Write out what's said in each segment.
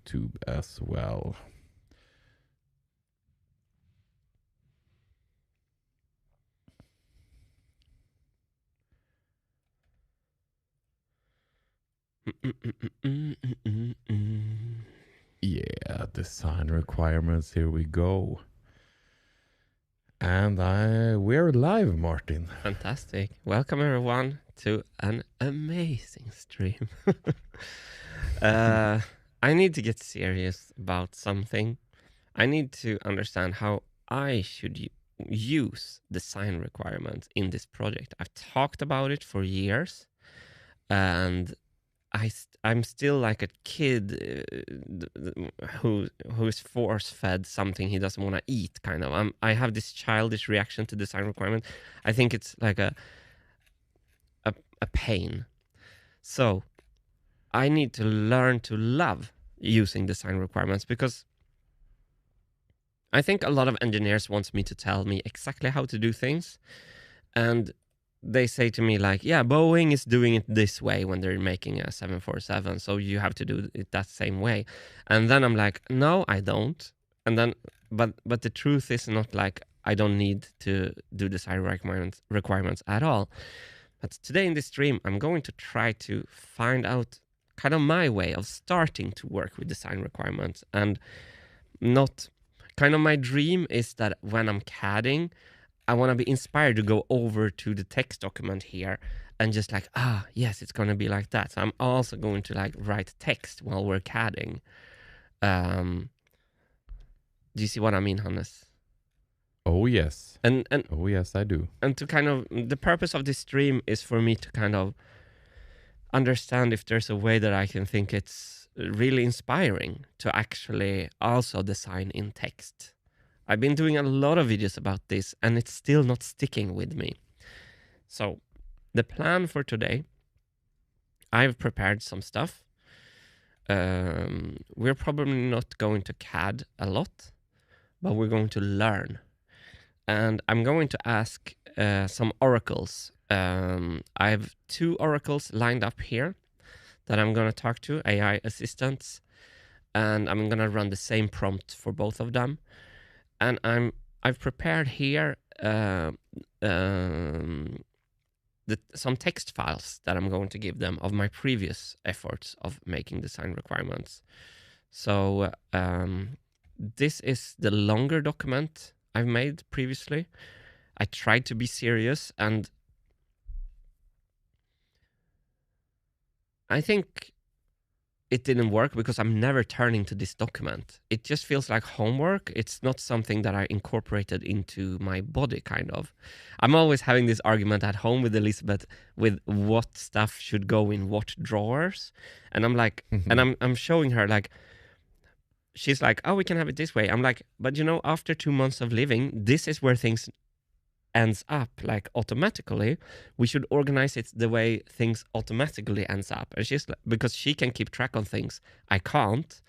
YouTube as well. Yeah, design requirements, here we go. And we're live, Martin. Fantastic. Welcome everyone to an amazing stream. I need to get serious about something. I need to understand how I should use design requirements in this project. I've talked about it for years, and I'm still like a kid who's force fed something he doesn't want to eat. Kind of. I have this childish reaction to design requirement. I think it's like a pain. So I need to learn to love using design requirements, because I think a lot of engineers want me to tell me exactly how to do things, and they say to me like, yeah, Boeing is doing it this way when they're making a 747, so you have to do it that same way. And then I'm like, no, I don't. And then but the truth is not like I don't need to do design requirements at all. But today in this stream, I'm going to try to find out kind of my way of starting to work with design requirements. And not kind of my dream is that when I'm CADing, I want to be inspired to go over to the text document here and just like, yes, it's going to be like that. So I'm also going to like write text while we're CADing. Do you see what I mean, Hannes? Oh, yes. And oh, yes, I do. And to kind of, the purpose of this stream is for me to kind of understand if there's a way that I can think it's really inspiring to actually also design in text. I've been doing a lot of videos about this and it's still not sticking with me. So the plan for today, I've prepared some stuff. We're probably not going to CAD a lot, but we're going to learn. And I'm going to ask some oracles. I have 2 oracles lined up here that I'm going to talk to, AI assistants, and I'm going to run the same prompt for both of them. And I've prepared here some text files that I'm going to give them of my previous efforts of making design requirements. So this is the longer document I've made previously. I tried to be serious, and I think it didn't work because I'm never turning to this document. It just feels like homework. It's not something that I incorporated into my body, kind of. I'm always having this argument at home with Elizabeth with what stuff should go in what drawers. And I'm like, and I'm showing her like, she's like, oh, we can have it this way. I'm like, but you know, after 2 months of living, this is where things ends up, like automatically. We should organize it the way things automatically ends up. And she's like, because she can keep track on things, I can't.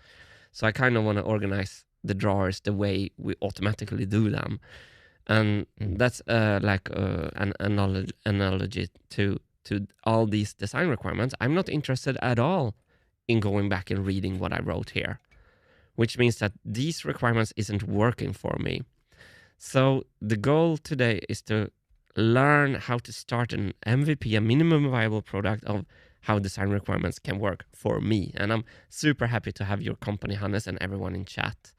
So I kind of want to organize the drawers the way we automatically do them. And that's like an analogy to all these design requirements. I'm not interested at all in going back and reading what I wrote here, which means that these requirements isn't working for me. So the goal today is to learn how to start an MVP, a minimum viable product of how design requirements can work for me. And I'm super happy to have your company, Hannes, and everyone in chat.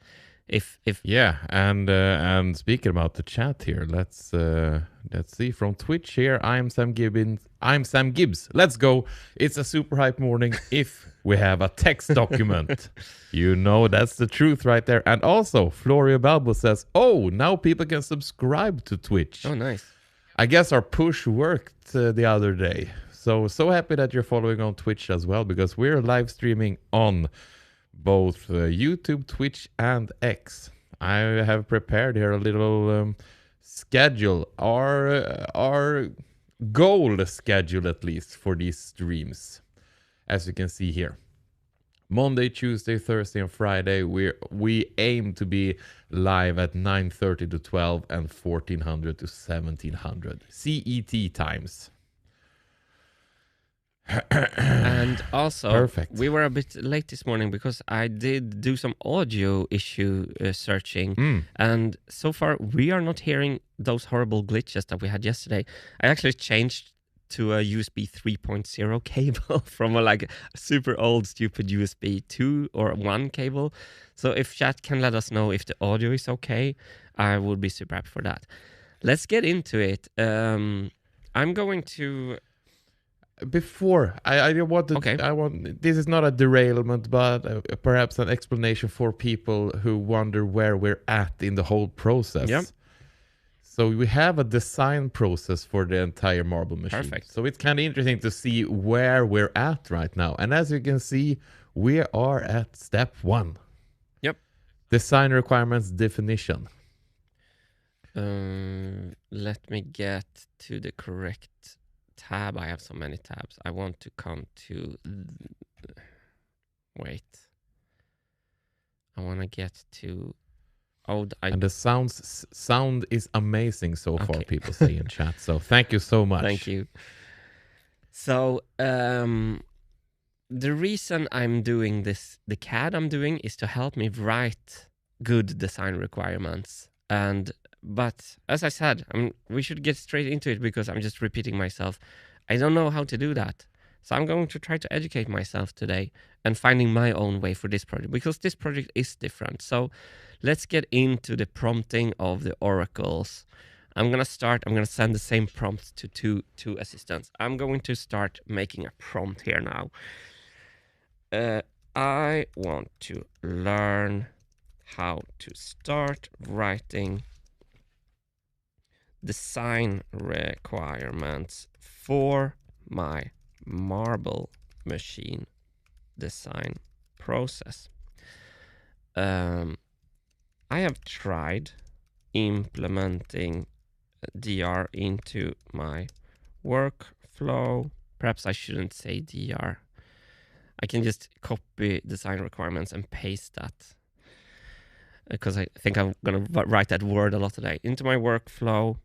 Yeah, and speaking about the chat here, let's see from Twitch here. I'm Sam Gibbs. Let's go. It's a super hype morning if we have a text document. You know, that's the truth right there. And also, Floria Balbo says, oh, now people can subscribe to Twitch. Oh, nice. I guess our push worked the other day. So happy that you're following on Twitch as well, because we're live streaming on both YouTube, Twitch, and X. I have prepared here a little schedule, our goal schedule at least for these streams, as you can see here. Monday, Tuesday, Thursday, and Friday, we aim to be live at 9:30 to 12 and 1400 to 1700 CET times. And also, Perfect. we were a bit late this morning because I did do some audio issue searching. And so far, we are not hearing those horrible glitches that we had yesterday. I actually changed to a USB 3.0 cable from a super old, stupid USB 2 or 1 cable. So if chat can let us know if the audio is okay, I would be super happy for that. Let's get into it. I'm going to... Before I wanted, Okay. I want, this is not a derailment, but perhaps an explanation for people who wonder where we're at in the whole process. Yep. So we have a design process for the entire marble machine. Perfect. So it's kind of interesting to see where we're at right now. And as you can see, we are at step 1. Yep. Design requirements definition. Let me get to the correct tab. I have so many tabs. I want to come to... Wait. I want to get to... And the sound is amazing so far, Okay. people say in chat. So thank you so much. Thank you. So the reason I'm doing this, the CAD I'm doing, is to help me write good design requirements. But as I said, we should get straight into it because I'm just repeating myself. I don't know how to do that. So I'm going to try to educate myself today and finding my own way for this project because this project is different. So let's get into the prompting of the oracles. I'm going to send the same prompts to two assistants. I'm going to start making a prompt here now. I want to learn how to start writing design requirements for my marble machine design process. I have tried implementing DR into my workflow. Perhaps I shouldn't say DR. I can just copy design requirements and paste that because I think I'm going to write that word a lot today. Into my workflow,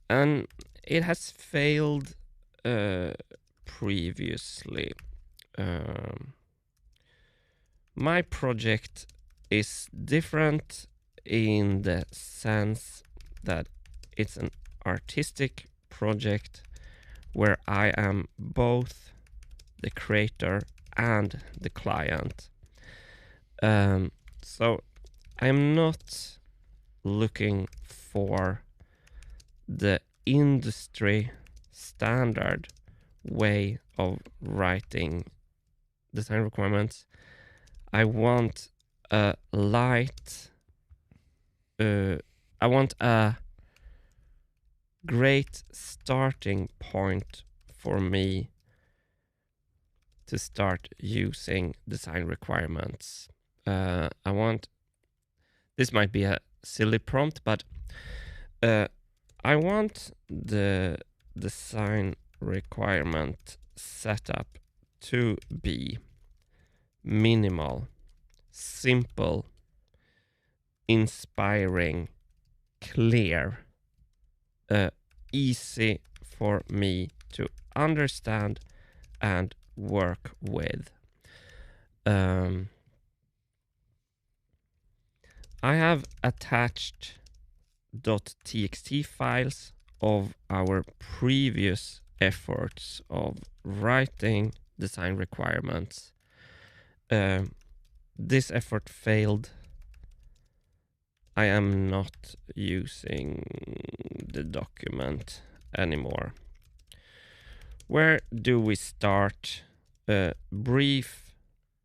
and it has failed previously. My project is different in the sense that it's an artistic project where I am both the creator and the client. So I'm not looking for the industry standard way of writing design requirements. I want a I want a great starting point for me to start using design requirements. This might be a silly prompt, but I want the design requirement setup to be minimal, simple, inspiring, clear, easy for me to understand and work with. I have attached .txt files of our previous efforts of writing design requirements. This effort failed. I am not using the document anymore. Where do we start? Brief,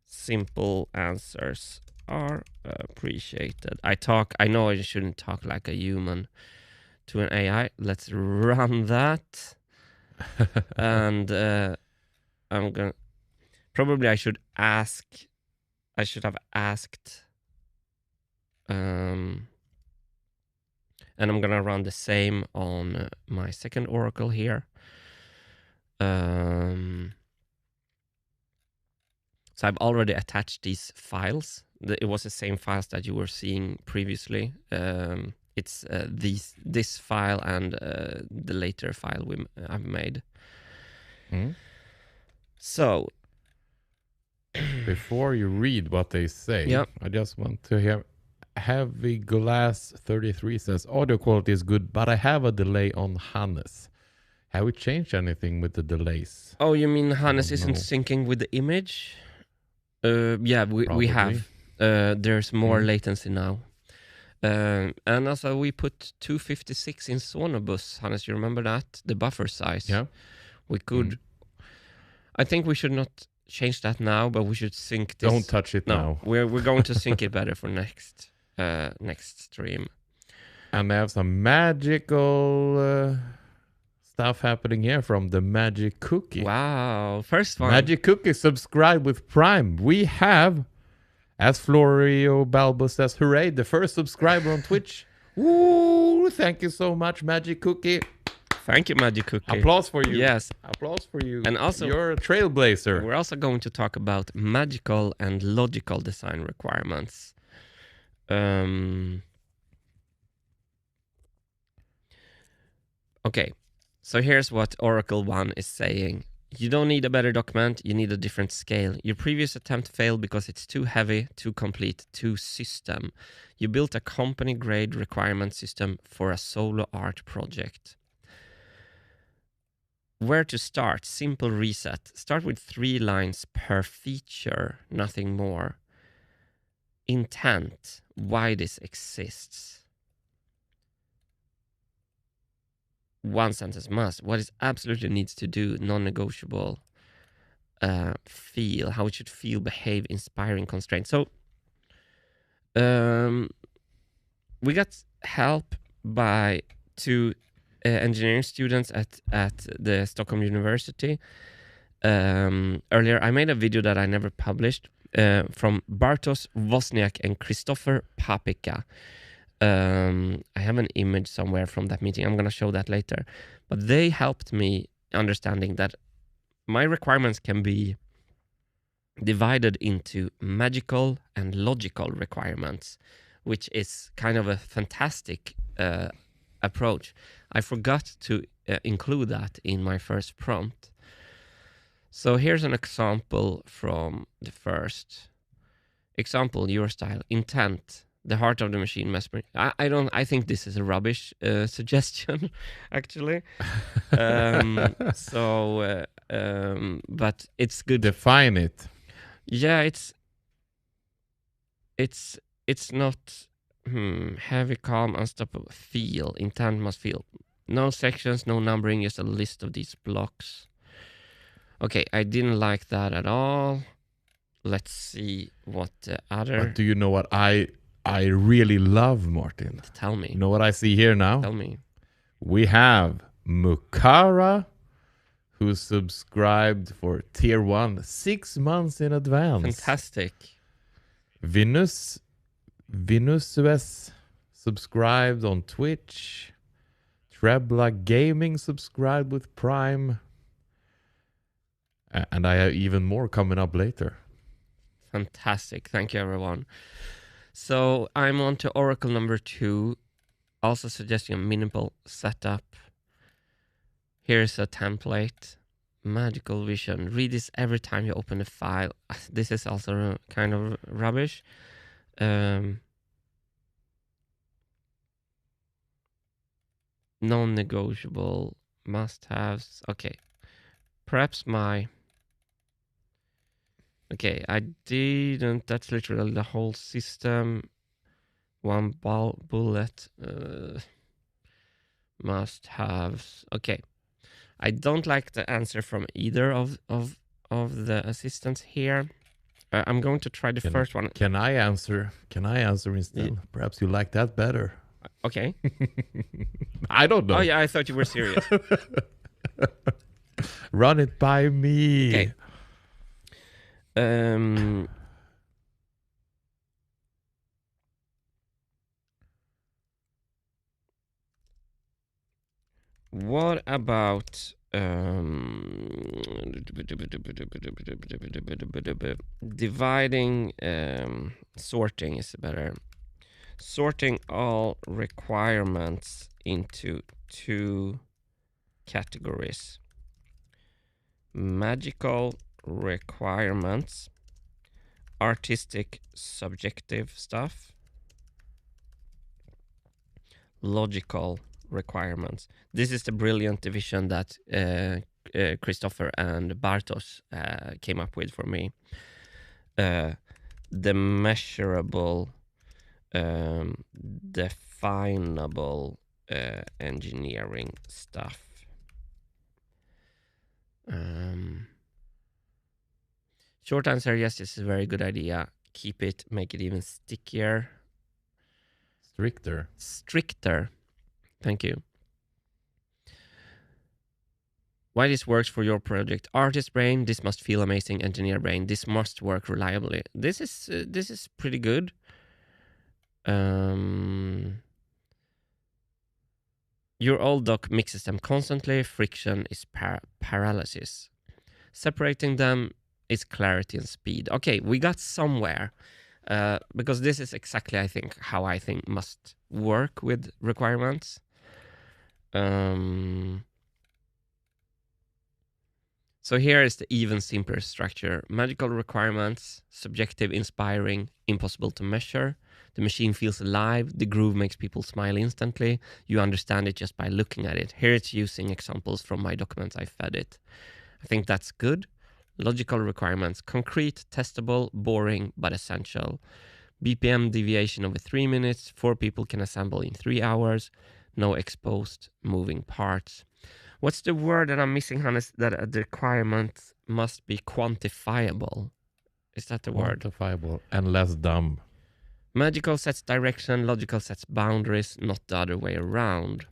simple answers are appreciated. I know I shouldn't talk like a human to an AI. Let's run that. And I'm gonna probably I should have asked and I'm gonna run the same on my second oracle here. So I've already attached these files. It was the same files that you were seeing previously it's this file and the later file I've made. So before you read what they say, I just want to hear. Heavy Glass 33 says audio quality is good, but I have a delay on Hannes. Have we changed anything with the delays? Oh, you mean Hannes isn't syncing with the image? Yeah, we have. There's more latency now. And also we put 256 in Sonobus, Hannes, you remember that? The buffer size. Yeah. We could... I think we should not change that now, but we should sync this. Don't touch it now. We're going to sync it better for next stream. And I have some magical stuff happening here from the Magic Cookie. Wow, first one. Magic Cookie, subscribe with Prime. We have, as Florio Balbo says, hooray, the first subscriber on Twitch. Woo! Thank you so much, Magic Cookie. Thank you, Magic Cookie. Applause for you. Yes. Applause for you. And also, you're a trailblazer. We're also going to talk about magical and logical design requirements. Okay, so here's what Oracle 1 is saying. You don't need a better document, you need a different scale. Your previous attempt failed because it's too heavy, too complete, too system. You built a company-grade requirement system for a solo art project. Where to start? Simple reset. Start with 3 lines per feature, nothing more. Intent, why this exists. 1 sentence must. What it absolutely needs to do, non-negotiable. Feel, how it should feel, behave, inspiring constraint. So, we got help by 2 engineering students at the Stockholm University. Earlier, I made a video that I never published from Bartosz Wozniak and Krzysztofer Papika. I have an image somewhere from that meeting. I'm going to show that later. But they helped me understanding that my requirements can be divided into magical and logical requirements, which is kind of a fantastic approach. I forgot to include that in my first prompt. So here's an example from the first example, your style, intent, the heart of the machine mesmer. I think this is a rubbish suggestion, actually. But it's good. Define it. Yeah, it's not heavy, calm, unstoppable. Feel, intent must feel. No sections, no numbering, just a list of these blocks. Okay, I didn't like that at all. Let's see what the other... But do you know what I really love, Martin? Tell me. You know what I see here now? Tell me. We have Mukara, who subscribed for tier 1 6 months in advance. Fantastic. Venus subscribed on Twitch. Trebla Gaming subscribed with Prime. And I have even more coming up later. Fantastic. Thank you, everyone. So I'm on to Oracle number 2. Also suggesting a minimal setup. Here's a template. Magical vision. Read this every time you open a file. This is also kind of rubbish. Non-negotiable must-haves. Okay. Perhaps my... Okay, I didn't... That's literally the whole system. 1 bullet. Must-haves. Okay. I don't like the answer from either of the assistants here. I'm going to try the first one. Can I answer? Can I answer instead? Yeah. Perhaps you like that better. Okay. I don't know. Oh yeah, I thought you were serious. Run it by me. Okay. What about dividing? Sorting is better. Sorting all requirements into 2 categories. Magical requirements, artistic subjective stuff, logical requirements. This is the brilliant division that Christopher and Bartosz came up with for me. The measurable, definable engineering stuff. Short answer, yes, this is a very good idea. Keep it, make it even stickier. Stricter. Thank you. Why this works for your project? Artist brain, this must feel amazing. Engineer brain, this must work reliably. This is pretty good. Your old doc mixes them constantly. Friction is paralysis. Separating them is clarity and speed. Okay, we got somewhere. Because this is exactly, I think, how I think must work with requirements. So here is the even simpler structure. Magical requirements, subjective, inspiring, impossible to measure. The machine feels alive. The groove makes people smile instantly. You understand it just by looking at it. Here it's using examples from my documents I fed it. I think that's good. Logical requirements, concrete, testable, boring, but essential. BPM deviation over 3 minutes. 4 people can assemble in 3 hours. No exposed moving parts. What's the word that I'm missing, Hannes? That the requirement must be quantifiable. Is that the word? Quantifiable and less dumb. Magical sets direction, logical sets boundaries, not the other way around.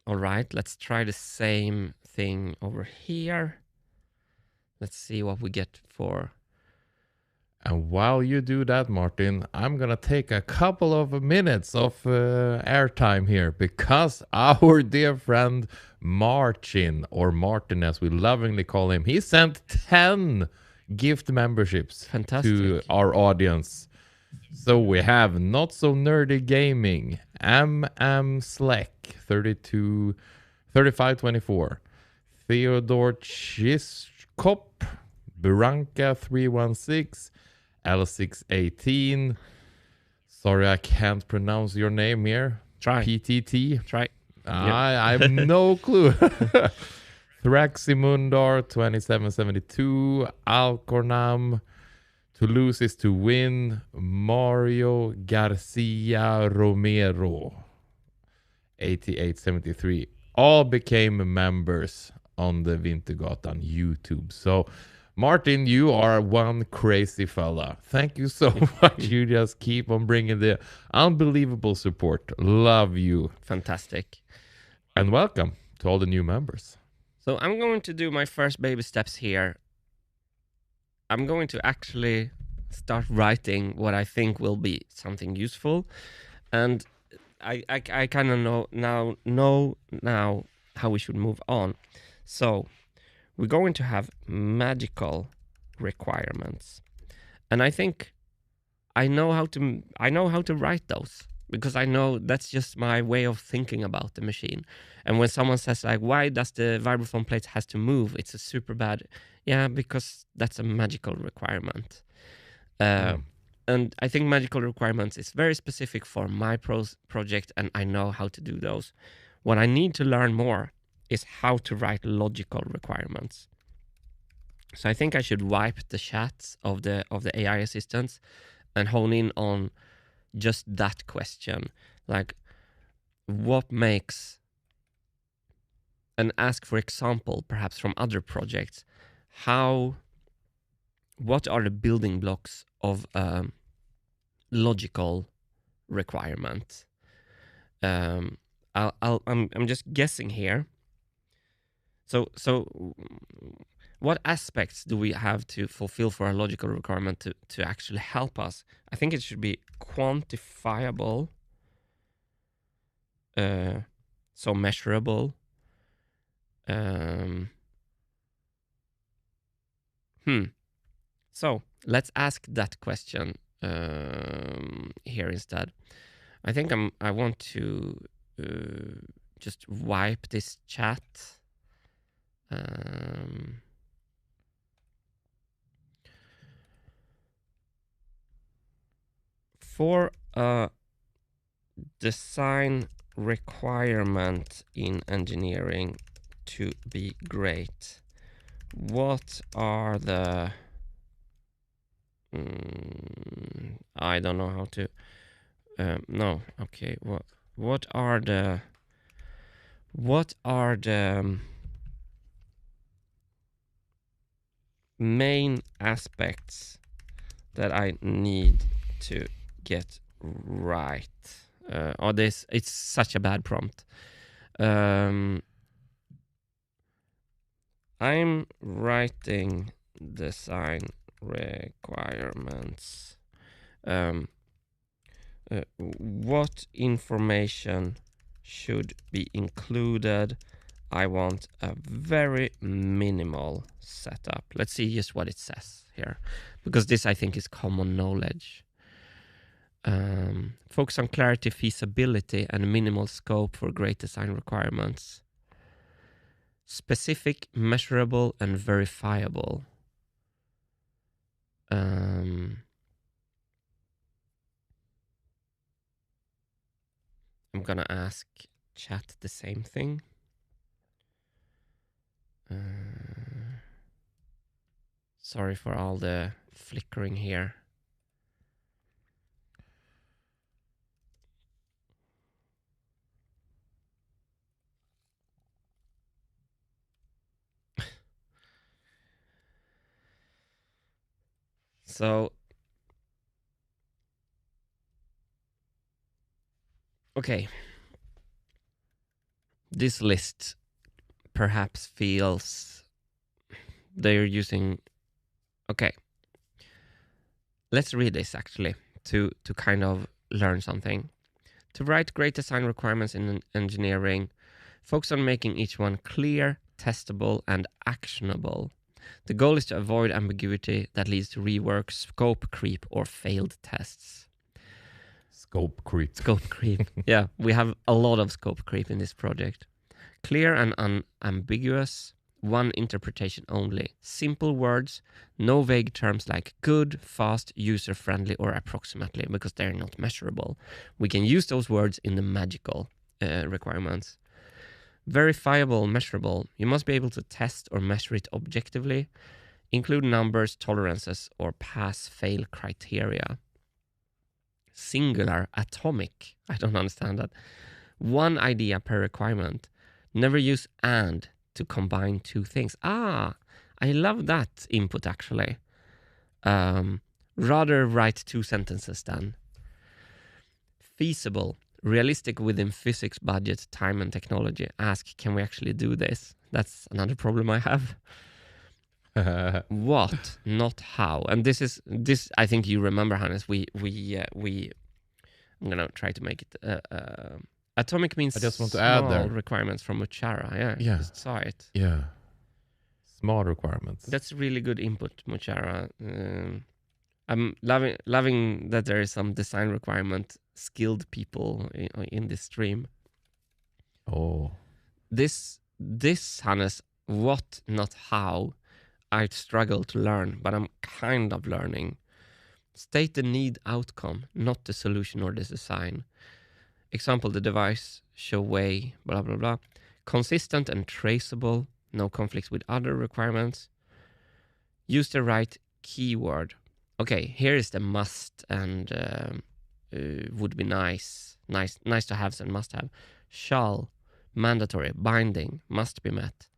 All right, let's try the same thing over here. Let's see what we get for. And while you do that, Martin, I'm going to take a couple of minutes of airtime here because our dear friend Martin, or Martin as we lovingly call him, he sent 10 gift memberships to our audience. So we have Not So Nerdy Gaming, Slack 3524, Theodore Chiskop, Branka 316, L618. Sorry, I can't pronounce your name here. Try. PTT. Try. I have no clue. Thraximundar 2772, Alcornam. To lose is to win. Mario Garcia Romero 8873. All became members on the Wintergatan YouTube. So Martin, you are one crazy fella. Thank you so much. You just keep on bringing the unbelievable support. Love you. Fantastic. And welcome to all the new members. So I'm going to do my first baby steps here. I'm going to actually start writing what I think will be something useful. And I kind of know now how we should move on. So we're going to have magical requirements. And I think I know how to write those because I know that's just my way of thinking about the machine. And when someone says like, why does the vibraphone plate has to move? It's a super bad. Yeah, because that's a magical requirement. And I think magical requirements is very specific for my project, and I know how to do those. What I need to learn more is how to write logical requirements. So I think I should wipe the chats of the AI assistants and hone in on just that question, like what makes, and ask for example perhaps from other projects. What are the building blocks of logical requirement? I'm just guessing here. So what aspects do we have to fulfill for a logical requirement to actually help us? I think it should be quantifiable, so measurable. So let's ask that question here instead. I think I want to just wipe this chat. For a design requirement in engineering to be great, what are the I don't know how to no, okay, what are the main aspects that I need to get right? This, it's such a bad prompt. I'm writing design requirements. What information should be included? I want a very minimal setup. Let's see just what it says here, because this I think is common knowledge. Focus on clarity, feasibility, and minimal scope for great design requirements. Specific, measurable, and verifiable. I'm gonna ask chat the same thing. Sorry for all the flickering here. So, okay. This list perhaps feels they're using... Okay. Let's read this actually to kind of learn something. To write great design requirements in engineering, focus on making each one clear, testable, and actionable. The goal is to avoid ambiguity that leads to rework, scope creep, or failed tests. Scope creep. Scope creep. Yeah, we have a lot of scope creep in this project. Clear and unambiguous, one interpretation only. Simple words, no vague terms like good, fast, user-friendly, or approximately, because they're not measurable. We can use those words in the magical requirements. Verifiable, measurable. You must be able to test or measure it objectively. Include numbers, tolerances, or pass-fail criteria. Singular, atomic. I don't understand that. One idea per requirement. Never use and to combine two things. I love that input actually. Rather write two sentences then. Feasible, realistic within physics, budget, time, and technology. Ask, can we actually do this? That's another problem I have. What, not how. And this I think you remember, Hannes. I'm gonna try to make it. Atomic means I just want to small add there. requirements from Muchara. Yeah. Just saw it. Yeah. Small requirements. That's really good input, Muchara. I'm loving that there is some design requirement skilled people in this stream. Oh. This Hannes, what, not how, I struggle to learn, but I'm kind of learning. State the need outcome, not the solution or the design. Example, the device, show way, blah, blah, blah. Consistent and traceable, no conflicts with other requirements. Use the right keyword. Okay, here is the must and would be nice to have and must have. Shall, mandatory, binding, must be met.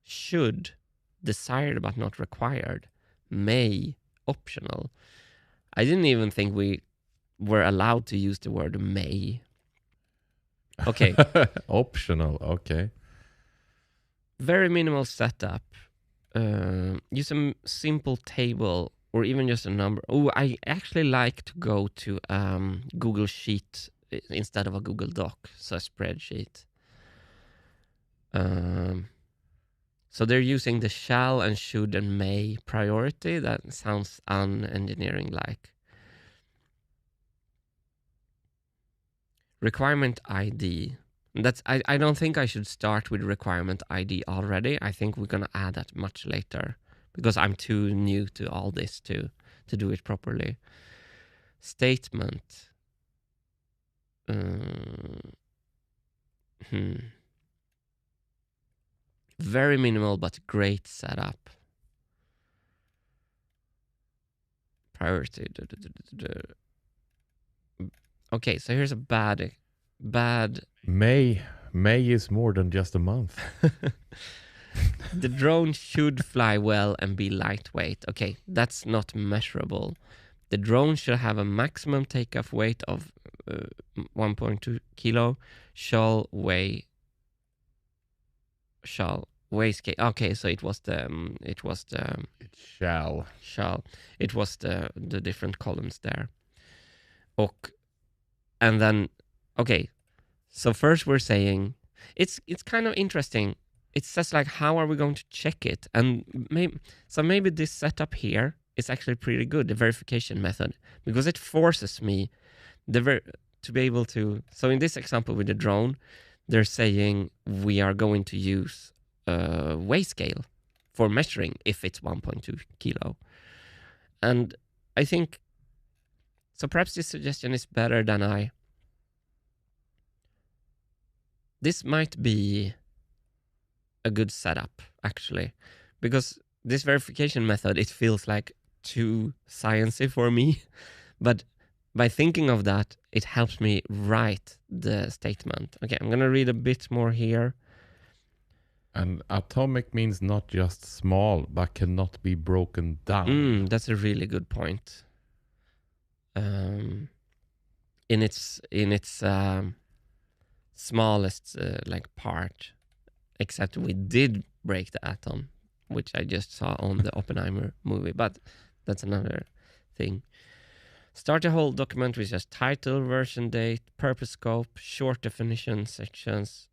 Should, desired but not required. May, optional. I didn't even think we were allowed to use the word may. Okay. Optional, okay. Very minimal setup. Use a simple table or even just a number. Oh, I actually like to go to Google Sheet instead of a Google Doc, so a spreadsheet. So they're using the shall and should and may priority. That sounds un-engineering like. Requirement ID. I don't think I should start with requirement ID already. I think we're gonna add that much later because I'm too new to all this to do it properly. Statement. Very minimal but great setup. Priority. Okay, so here's a bad. May is more than just a month. The drone should fly well and be lightweight. Okay, that's not measurable. The drone should have a maximum takeoff weight of 1.2 kilo. Shall weigh scale. Okay, so it was the It shall. It was the different columns there. And then okay, so first we're saying it's kind of interesting. It says like, how are we going to check it? And maybe this setup here is actually pretty good, the verification method, because it forces me to be able to. So in this example with the drone, they're saying we are going to use weigh scale for measuring if it's 1.2 kilo. And I think, so perhaps this suggestion is better than this might be a good setup, actually, because this verification method, it feels like too sciencey for me. But by thinking of that, it helps me write the statement. Okay, I'm going to read a bit more here. And atomic means not just small, but cannot be broken down. That's a really good point. In its smallest like part, except we did break the atom, which I just saw on the Oppenheimer movie, but that's another thing. Start a whole document with just title, version date, purpose scope, short definition sections.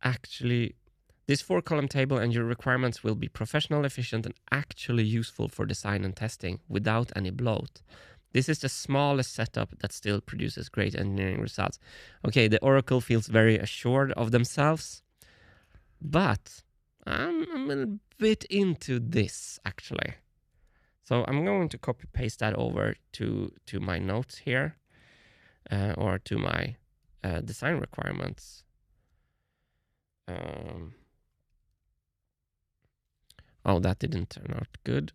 Actually, this 4-column table and your requirements will be professional, efficient, and actually useful for design and testing without any bloat. This is the smallest setup that still produces great engineering results. Okay, the Oracle feels very assured of themselves, but I'm a bit into this, actually. So I'm going to copy paste that over to my notes here, or to my design requirements. Oh, that didn't turn out good.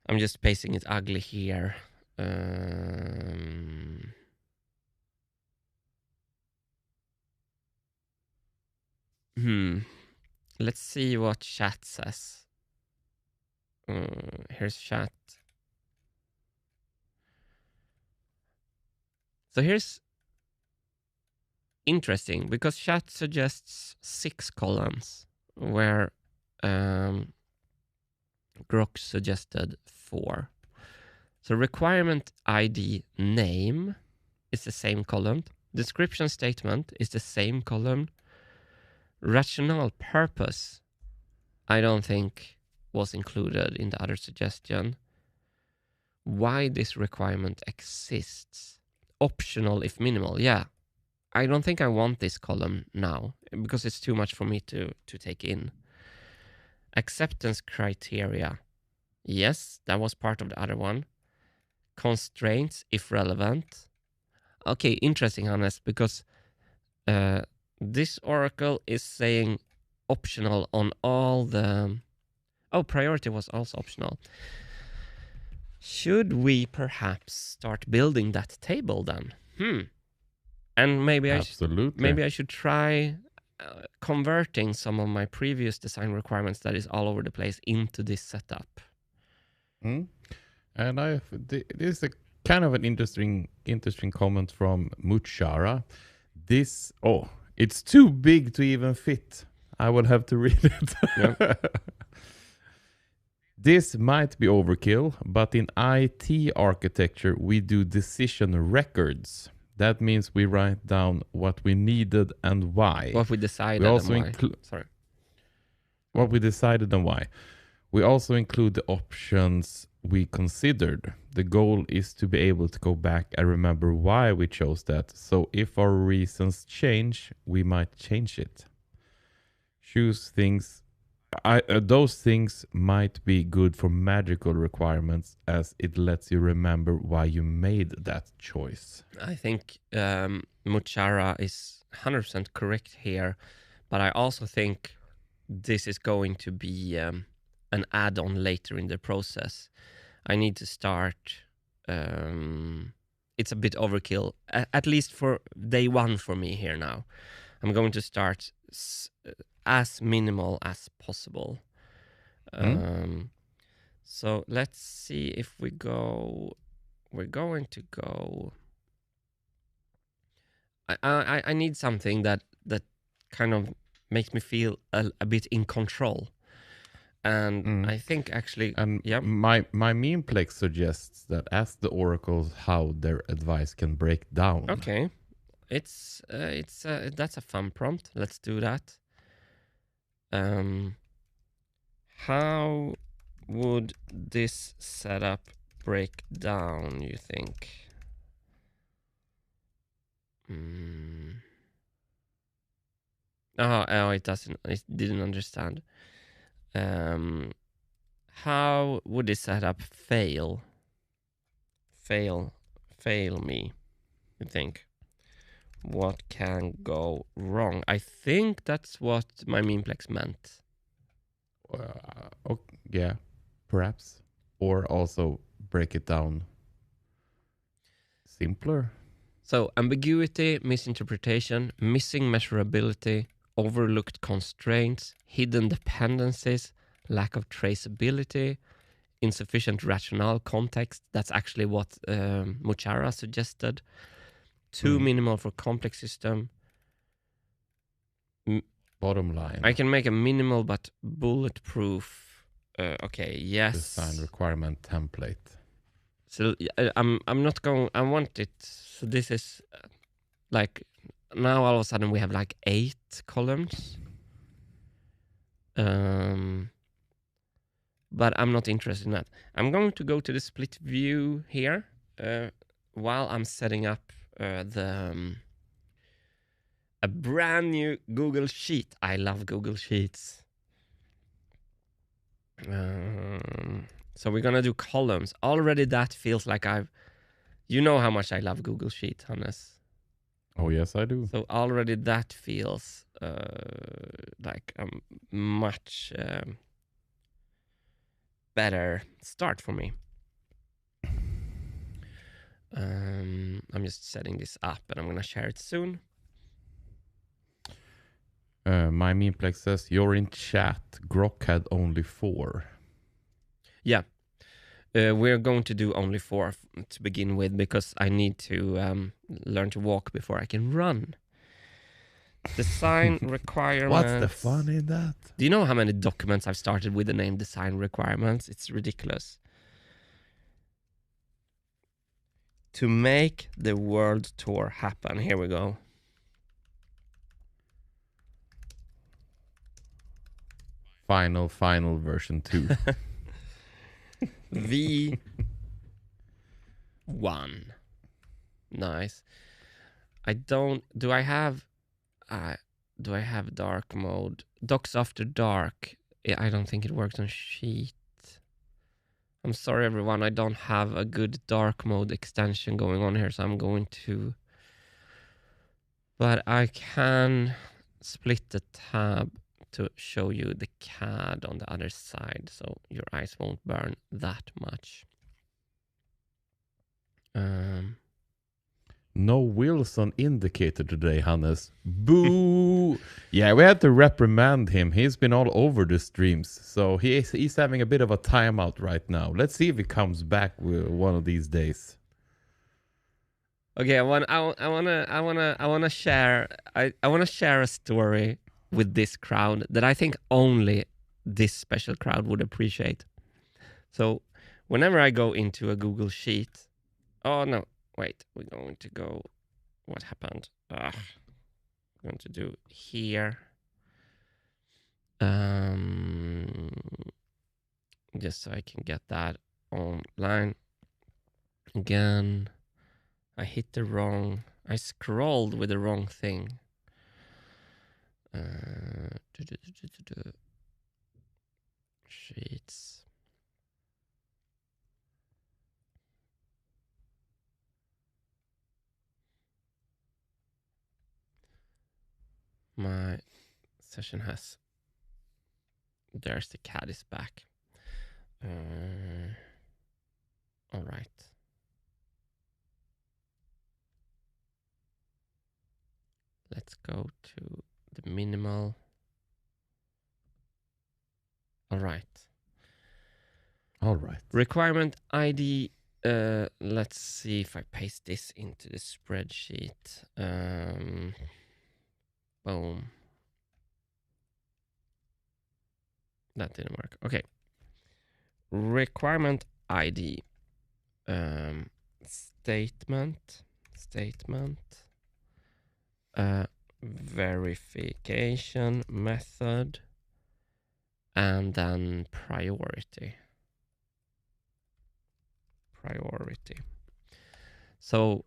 I'm just pasting it ugly here. Let's see what chat says. Here's chat. So here's interesting, because chat suggests 6 columns, where Grok suggested 4. So requirement ID name is the same column. Description statement is the same column. Rationale purpose, I don't think was included in the other suggestion. Why this requirement exists. Optional if minimal. Yeah, I don't think I want this column now because it's too much for me to take in. Acceptance criteria. Yes, that was part of the other one. Constraints if relevant. Okay, interesting, Hannes, because this Oracle is saying optional on all the... Oh, priority was also optional. Should we perhaps start building that table then? And maybe I should try converting some of my previous design requirements that is all over the place into this setup. And this is a kind of an interesting comment from Muchara. It's too big to even fit. I will have to read it. Yeah. This might be overkill, but in IT architecture, we do decision records. That means we write down what we needed and why. What we decided and why. What we decided and why. We also include the options we considered. The goal is to be able to go back and remember why we chose that. So if our reasons change, we might change it. Choose things. Those things might be good for magical requirements as it lets you remember why you made that choice. I think Muchara is 100% correct here, but I also think this is going to be an add-on later in the process. I need to start. It's a bit overkill, at least for day one for me here now. I'm going to start as minimal as possible. So let's see if we go. We're going to go. I need something that kind of makes me feel a bit in control. And I think actually, and my memeplex suggests that ask the oracles how their advice can break down. Okay, it's that's a fun prompt. Let's do that. How would this setup break down, you think? Oh, it doesn't. It didn't understand. How would this setup fail? Fail me, you think? What can go wrong? I think that's what my memeplex meant. Yeah, perhaps. Or also break it down simpler. So ambiguity, misinterpretation, missing measurability, overlooked constraints, hidden dependencies, lack of traceability, insufficient rationale context. That's actually what Muchara suggested. Too minimal for complex system. Bottom line. I can make a minimal but bulletproof. Okay, yes. Design requirement template. So I'm not going. I want it. So this is like now all of a sudden we have like 8 columns. But I'm not interested in that. I'm going to go to the split view here while I'm setting up a brand new Google Sheet. I love Google Sheets. So we're gonna do columns. Already that feels like you know how much I love Google Sheet, Hannes. Oh yes, I do. So already that feels like a much better start for me. I'm just setting this up and I'm gonna share it soon. My memeplex says you're in chat. Grok had only 4. Yeah, we're going to do only 4 to begin with because I need to learn to walk before I can run. Design requirements. What's the fun in that? Do you know how many documents I've started with the name design requirements? It's ridiculous. To make the world tour happen. Here we go. Final version 2. V1. Nice. Do I have dark mode? Docs after dark. I don't think it works on Sheet. I'm sorry everyone, I don't have a good dark mode extension going on here, so I'm going to... But I can split the tab to show you the CAD on the other side, so your eyes won't burn that much. No Wilson indicator today, Hannes. Boo! Yeah, we had to reprimand him. He's been all over the streams, so he's having a bit of a timeout right now. Let's see if he comes back one of these days. Okay, I wanna share a story with this crowd that I think only this special crowd would appreciate. So, whenever I go into a Google Sheet, oh no. Wait, we're going to go... What happened? We're going to do here. just so I can get that online. Again, I hit the wrong, I scrolled with the wrong thing. Sheets. My session has, there's the cat is back. All right. Let's go to the minimal. All right. All right. Requirement ID. Let's see if I paste this into the spreadsheet. Boom. That didn't work. Okay. Requirement ID. Statement. Verification method. And then priority. So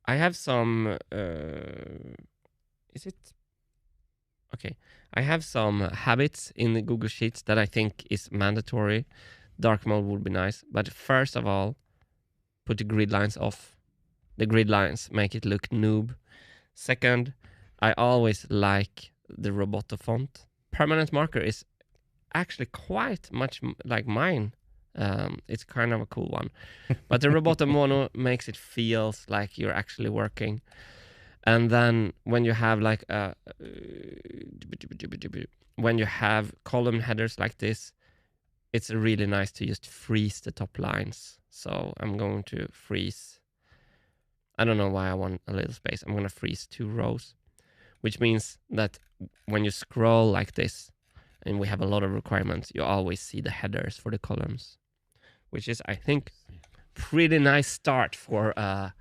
I have some, is it? Okay. I have some habits in the Google Sheets that I think is mandatory. Dark mode would be nice. But first of all, put the grid lines off. The grid lines make it look noob. Second, I always like the Roboto font. Permanent marker is actually quite much like mine. It's kind of a cool one. But the Roboto Mono makes it feels like you're actually working. And then when you have like when you have column headers like this, it's really nice to just freeze the top lines. So I'm going to freeze. I don't know why I want a little space. I'm going to freeze 2 rows, which means that when you scroll like this, and we have a lot of requirements, you always see the headers for the columns, which is, I think, pretty nice start for a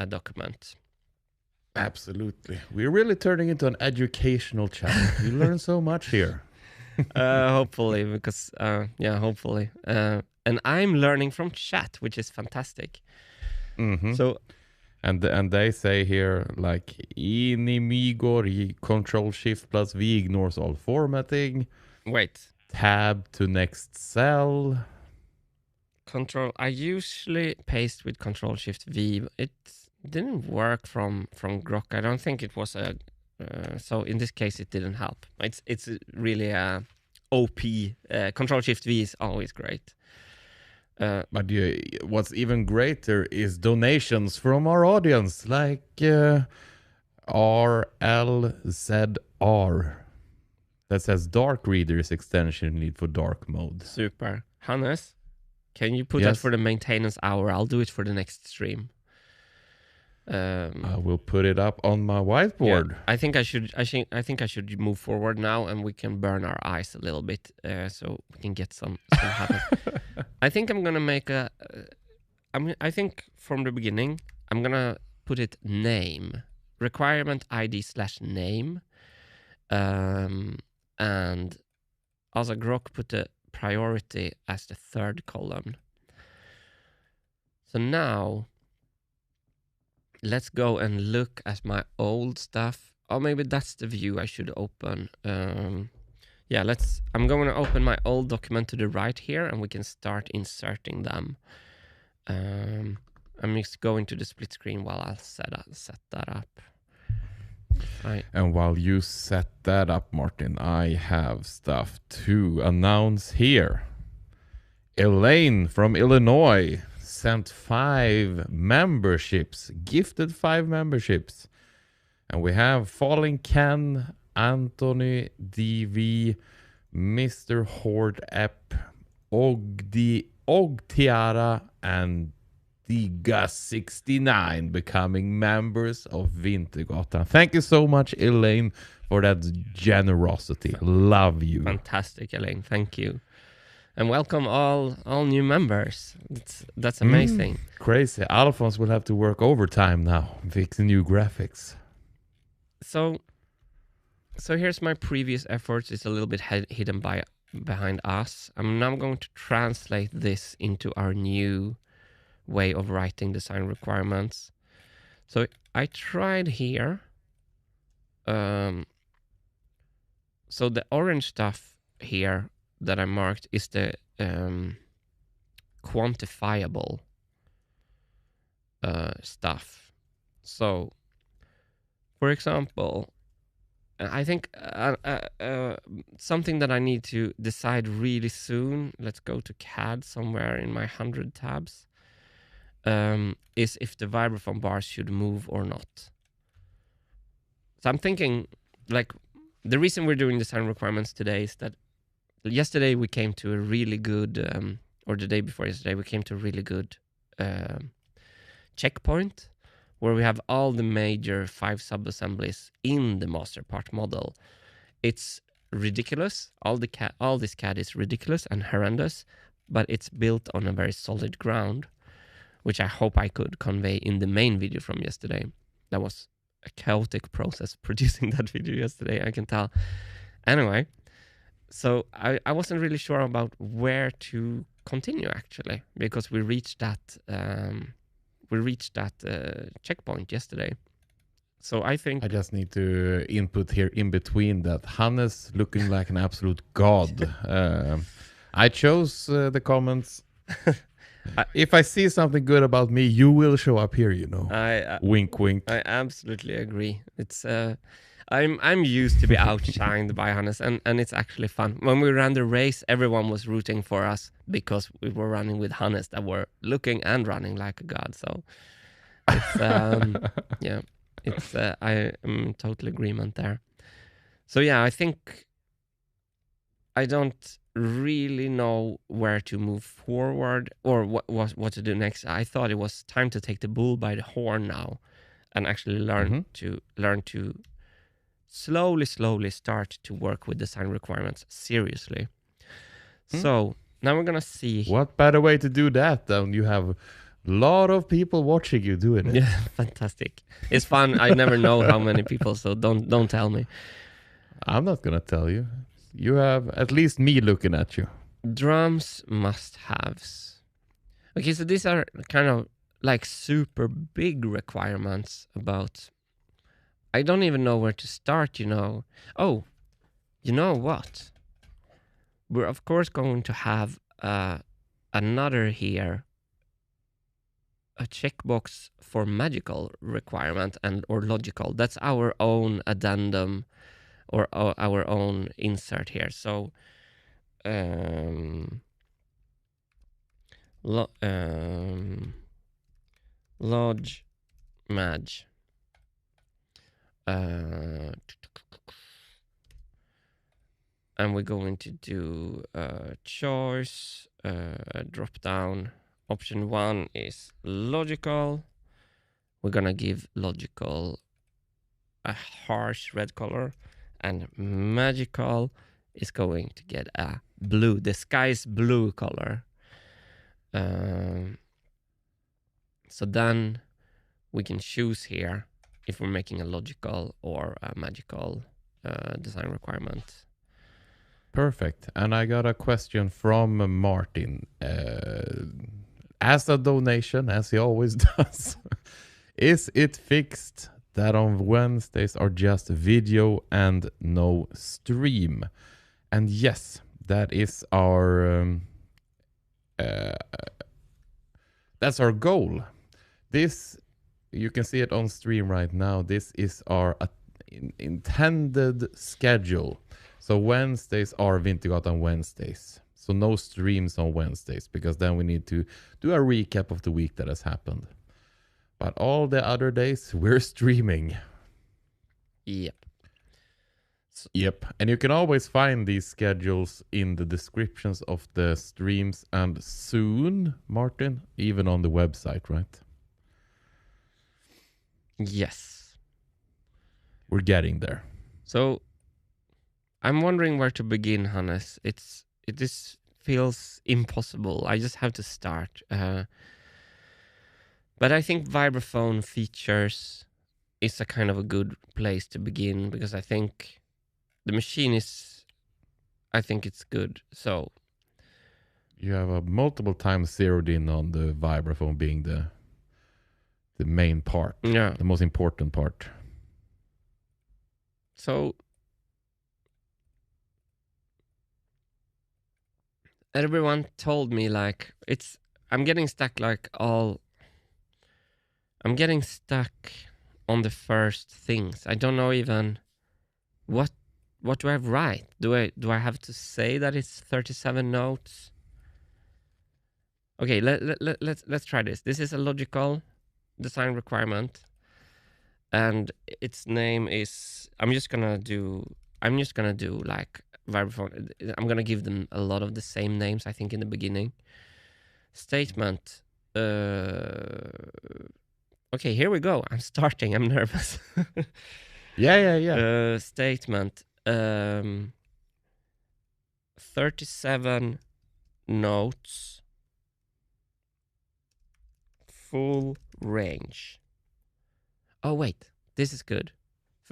document. Absolutely. We're really turning into an educational channel. You learn so much here. Hopefully, because, hopefully. And I'm learning from chat, which is fantastic. Mm-hmm. So, and they say here, like, Inimigor, Control-Shift+V ignores all formatting. Wait. Tab to next cell. I usually paste with Control-Shift-V. It didn't work from Grok. I don't think it was a... so in this case, it didn't help. It's really a OP. Control-Shift-V is always great. But what's even greater is donations from our audience, like RLZR. That says Dark Readers extension need for dark mode. Super. Hannes, can you put that for the maintenance hour? I'll do it for the next stream. I will put it up on my whiteboard. Yeah, I think I should move forward now, and we can burn our eyes a little bit, so we can get some happen. I think I'm gonna make a. I think from the beginning I'm gonna put it name, requirement ID /name, and also Grok put the priority as the 3rd column. So now let's go and look at my old stuff. Or maybe that's the view I should open. Yeah, I'm going to open my old document to the right here, and we can start inserting them. I'm just going to the split screen while I'll set that up. And while you set that up, Martin, I have stuff to announce here. Elaine from Illinois sent 5 memberships, gifted 5 memberships. And we have Falling Ken, Anthony, DV, Mr. Horde App, Ogtiara, and Diga69 becoming members of Wintergatan. Thank you so much, Elaine, for that generosity. Love you. Fantastic, Elaine. Thank you. And welcome all new members. That's amazing. Crazy. Alfons will have to work overtime now, fixing new graphics. So here's my previous efforts. It's a little bit hidden by behind us. I'm now going to translate this into our new way of writing design requirements. So I tried here. So the orange stuff here that I marked is the quantifiable stuff. So, for example, I think something that I need to decide really soon, let's go to CAD somewhere in my 100 tabs, is if the vibraphone bars should move or not. So I'm thinking, like, the reason we're doing design requirements today is that yesterday we came to a really good, or the day before yesterday, we came to a really good checkpoint where we have all the major 5 sub-assemblies in the master part model. It's ridiculous. All this CAD is ridiculous and horrendous, but it's built on a very solid ground, which I hope I could convey in the main video from yesterday. That was a chaotic process producing that video yesterday, I can tell. Anyway, so I wasn't really sure about where to continue actually, because we reached that checkpoint yesterday. So I think I just need to input here in between that Hannes looking like an absolute god. I chose the comments. If I see something good about me, you will show up here, you know. Wink, wink. I absolutely agree. It's I'm used to be outshined by Hannes, and it's actually fun. When we ran the race, everyone was rooting for us because we were running with Hannes that were looking and running like a god. So it's yeah, it's I am in total agreement there. So yeah, I think I don't really know where to move forward or what to do next. I thought it was time to take the bull by the horn now and actually learn to slowly start to work with design requirements seriously. So now we're gonna see. What better way to do that than you have a lot of people watching you doing it? Yeah, fantastic. It's fun. I never know how many people, so don't tell me. I'm not gonna tell you. You have at least me looking at you. Drums must-haves. Okay, so these are kind of like super big requirements about... I don't even know where to start, you know. Oh, you know what? We're of course going to have another here, a checkbox for magical requirement or logical. That's our own addendum or our own insert here. So lodge mag. And we're going to do choice, drop down. Option 1 is logical. We're gonna give logical a harsh red color, and magical is going to get a blue, the sky's blue color. So then we can choose here if we're making a logical or a magical design requirement. Perfect. And I got a question from Martin. As a donation, as he always does, is it fixed that on Wednesdays are just video and no stream? And yes, that is our that's our goal. This, you can see it on stream right now. This is our intended schedule. So Wednesdays are Wintergatan Wednesdays. So no streams on Wednesdays, because then we need to do a recap of the week that has happened. But all the other days, we're streaming. Yep. Yep. And you can always find these schedules in the descriptions of the streams, and soon, Martin, even on the website, right? Yes. We're getting there. So I'm wondering where to begin, Hannes. This feels impossible. I just have to start. But I think vibraphone features is a kind of a good place to begin, because I think the machine is I think it's good. So You have a multiple times zeroed in on the vibraphone being the main part, yeah. the most important part. So everyone told me like I'm getting stuck on the first things. I don't know even what do I write? Do I have to say that it's 37 notes? Okay, let's try this. This is a logical design requirement, and its name is I'm just gonna do like vibraphone. I'm gonna give them a lot of the same names, I think, in the beginning. Statement. Okay, here we go. I'm starting. I'm nervous. Yeah. Statement. 37 notes. Full range. Oh, wait. This is good.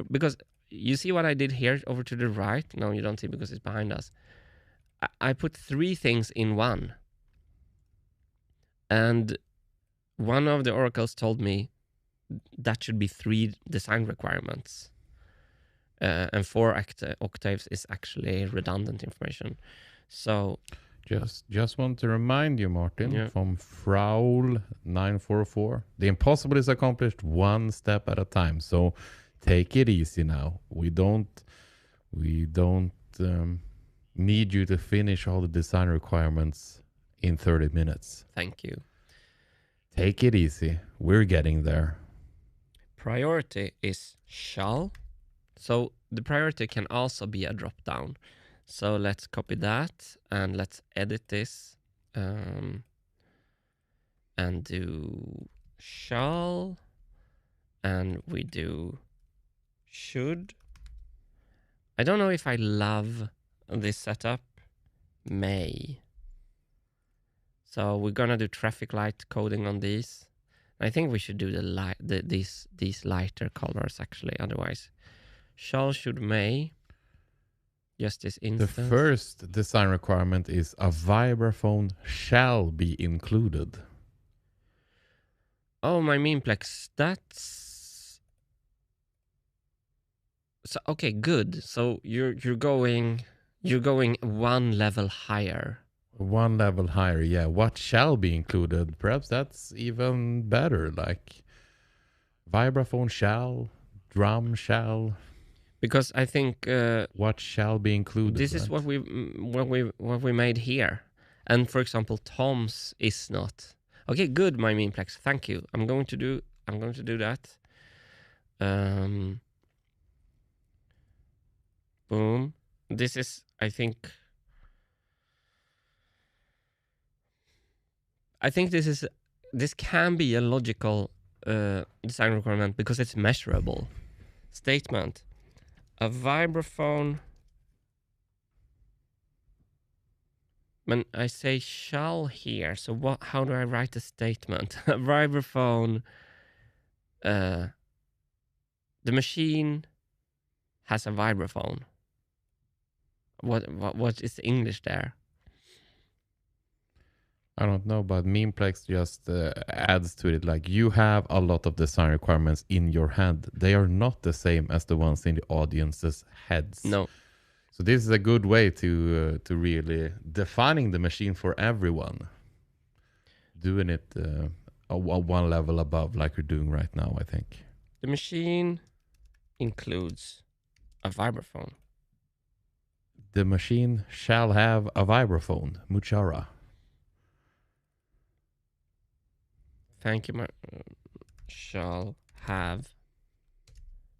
Because you see what I did here over to the right? No, you don't see because it's behind us. I put 3 things in one. And one of the oracles told me that should be 3 design requirements. And 4 octaves is actually redundant information. So just want to remind you, Martin, Yeah. from Fraul 944, the impossible is accomplished one step at a time. So take it easy now. We don't need you to finish all the design requirements in 30 minutes. thank you. Take it easy. We're getting there. Priority is shall. So the priority can also be a drop down. So let's copy that and let's edit this and do shall, and we do should. I don't know if I love this setup. May. So we're gonna do traffic light coding on these. I think we should do these lighter colors actually. Otherwise, shall, should, may. Just this The instance. first design requirement is a vibraphone shall be included. Oh, my memeplex. That's so okay. Good. So you're going one level higher. One level higher, yeah. What shall be included? Perhaps that's even better. Like vibraphone shall, drum shall. Because I think What shall be included? this is what we made here. And for example, Tom's is not. Okay, good, my memeplex. Thank you. I'm going to do that. Boom. This is, I think this can be a logical design requirement because it's measurable. Statement. A vibraphone. When I say shall here, so what? How do I write a statement? A vibraphone. The machine has a vibraphone. What is the English there? I don't know, but memeplex just adds to it. Like you have a lot of design requirements in your head. They are not the same as the ones in the audience's heads. No. So this is a good way to really defining the machine for everyone. Doing it one level above, like you're doing right now, I think. The machine includes a vibraphone. The machine shall have a vibraphone. Muchara. Thank you, shall have.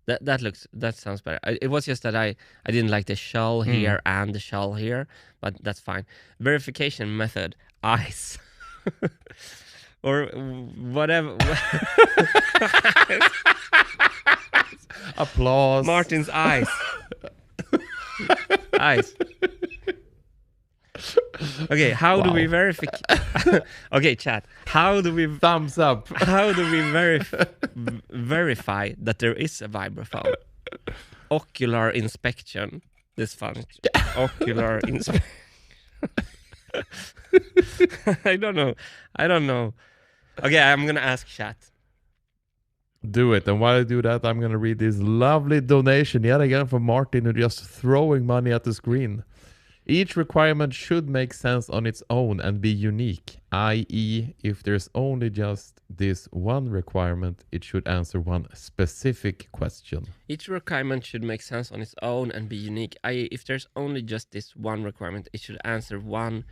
That sounds better. It was just that I didn't like the shall here and the shall here, but that's fine. Verification method, eyes. Or whatever. Applause. Martin's eyes. Eyes. Okay, how do we verify? Okay, chat. How do we Thumbs up. How do we verify that there is a vibraphone? Ocular inspection. ocular inspection. I don't know. Okay, I'm gonna ask chat. Do it. And while I do that, I'm going to read this lovely donation yet again from Martin, who just throwing money at the screen. Each requirement should make sense on its own and be unique, i.e., if there's only just this one requirement, it should answer one specific question. Each requirement should make sense on its own and be unique, i.e., if there's only just this one requirement, it should answer one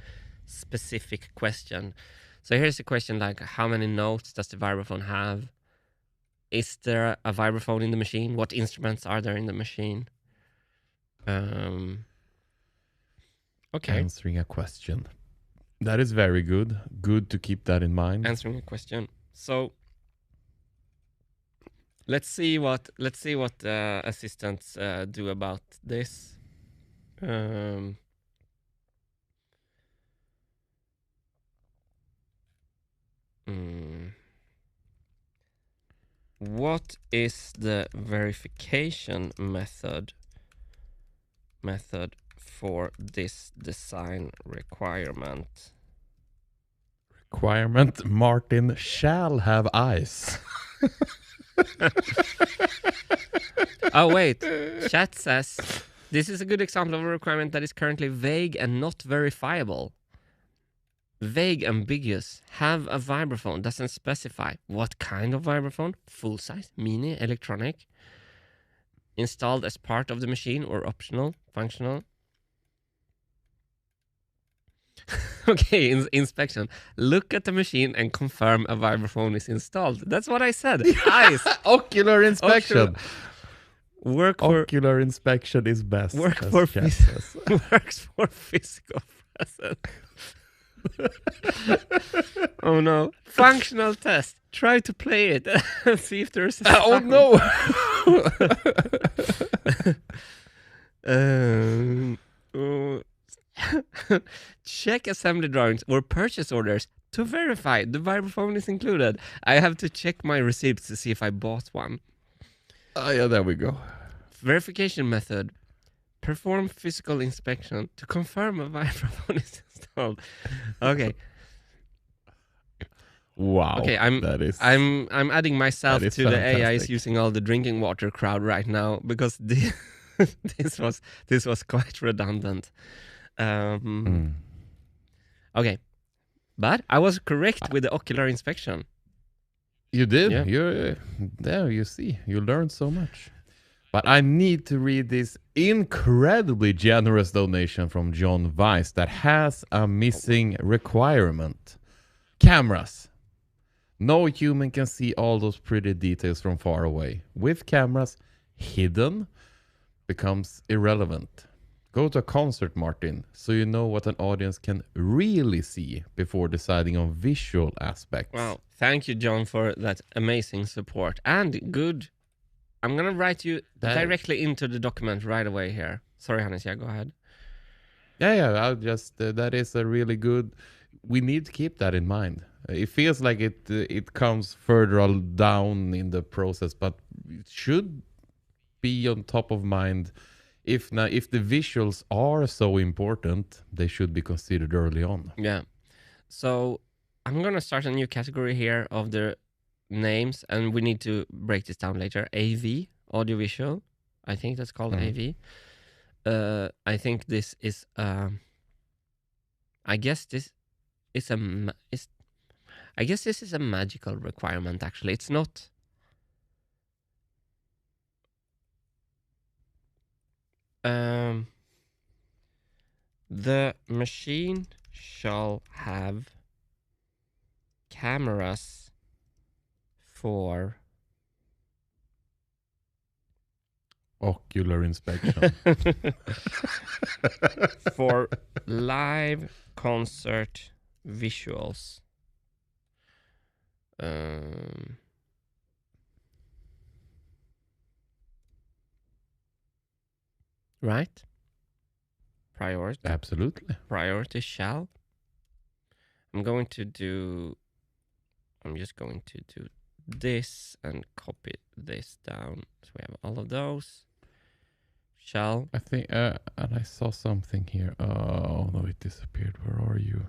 specific question. So here's a question like, how many notes does the vibraphone have? Is there a vibraphone in the machine? What instruments are there in the machine? Okay. Answering a question. That is very good. Good to keep that in mind. Answering a question. So let's see what assistants do about this. What is the verification method for this design requirement? Requirement: Martin shall have eyes. Oh wait, chat says this is a good example of a requirement that is currently vague and not verifiable. Vague, ambiguous. Have a vibraphone. Doesn't specify what kind of vibraphone. Full size, mini, electronic. Installed as part of the machine or optional, functional. Okay, inspection. Look at the machine and confirm a vibraphone is installed. That's what I said. Eyes. Ocular inspection. Ocular inspection is best. Works for physical presence. Oh no. Functional test. Try to play it and see if there's a sound. no. Check assembly drawings or purchase orders to verify the vibraphone is included. I have to check my receipts to see if I bought one. Yeah, there we go. Verification method. Perform physical inspection to confirm a vibraphone is installed. Okay. Wow. Okay, I'm adding myself to fantastic. the AIs using all the drinking water crowd right now because this was quite redundant. Okay, but I was correct with the ocular inspection. You did? Yeah. You're there, you see. You learned so much. But I need to read this incredibly generous donation from John Weiss that has a missing requirement. Cameras. No human can see all those pretty details from far away. With cameras, hidden becomes irrelevant. Go to a concert, Martin, so you know what an audience can really see before deciding on visual aspects. Wow. Thank you, John, for that amazing support. And good. I'm going to write you directly into the document right away here. Sorry, Hannes. Yeah, go ahead. Yeah. I'll just, that is a really good, we need to keep that in mind. It feels like it comes further down in the process, but it should be on top of mind. If the visuals are so important, they should be considered early on. Yeah. So I'm going to start a new category here of the names, and we need to break this down later. AV, audiovisual. I think that's called AV. I think this is I guess this is a magical requirement, actually. It's not. The machine shall have cameras for ocular inspection. For live concert visuals. Right? Priority. Absolutely. Priority shall. I'm just going to do this and copy this down. So we have all of those. shall. I think, and I saw something here. Oh no, it disappeared. Where are you?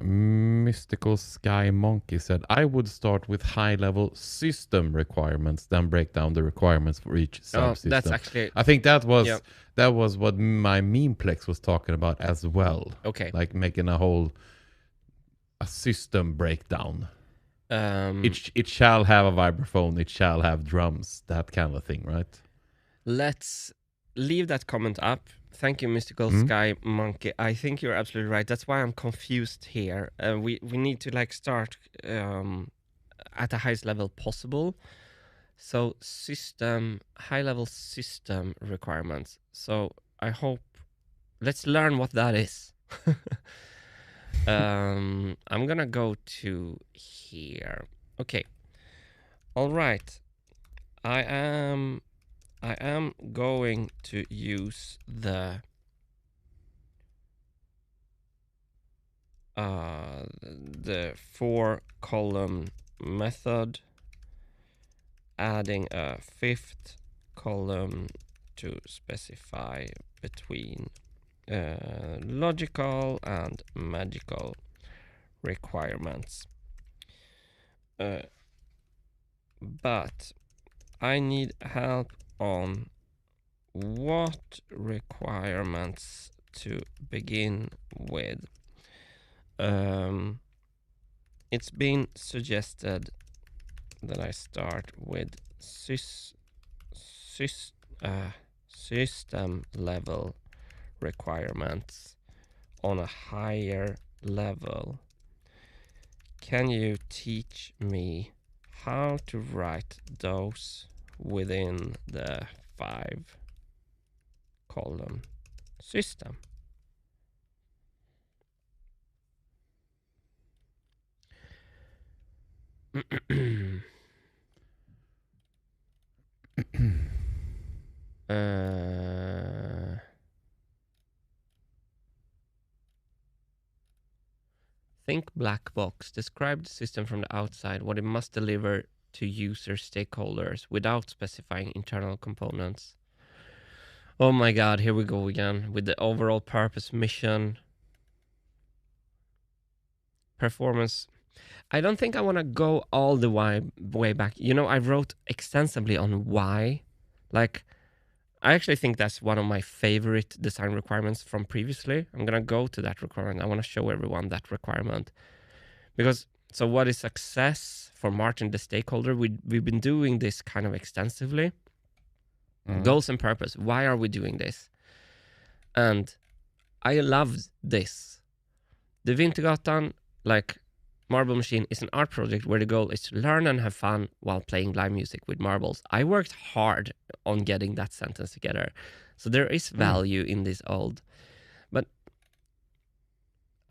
Mystical Sky Monkey said, I would start with high-level system requirements, then break down the requirements for each subsystem. That's actually... I think that was what my memeplex was talking about as well. Okay. Like making a system breakdown. It shall have a vibraphone, it shall have drums, that kind of thing, right? Let's leave that comment up. Thank you, Mystical Sky Monkey. I think you're absolutely right. That's why I'm confused here. We need to like start at the highest level possible. So high level system requirements. So I hope, let's learn what that is. I'm gonna go to here. Okay. All right. I am going to use the four-column method, adding a fifth column to specify between logical and magical requirements. But I need help on what requirements to begin with. It's been suggested that I start with system level requirements on a higher level. Can you teach me how to write those within the 5-column system? Think black box. Describe the system from the outside, what it must deliver to user stakeholders without specifying internal components. Oh my god, here we go again with the overall purpose, mission, performance. I don't think I want to go all the way back. You know, I wrote extensively on why. Like, I actually think that's one of my favorite design requirements from previously. I'm going to go to that requirement. I want to show everyone that requirement. Because, so what is success for Martin, the stakeholder? We've been doing this kind of extensively. Goals and purpose. Why are we doing this? And I loved this. The Wintergatan, like, Marble Machine is an art project where the goal is to learn and have fun while playing live music with marbles. I worked hard on getting that sentence together. So there is value in this old. But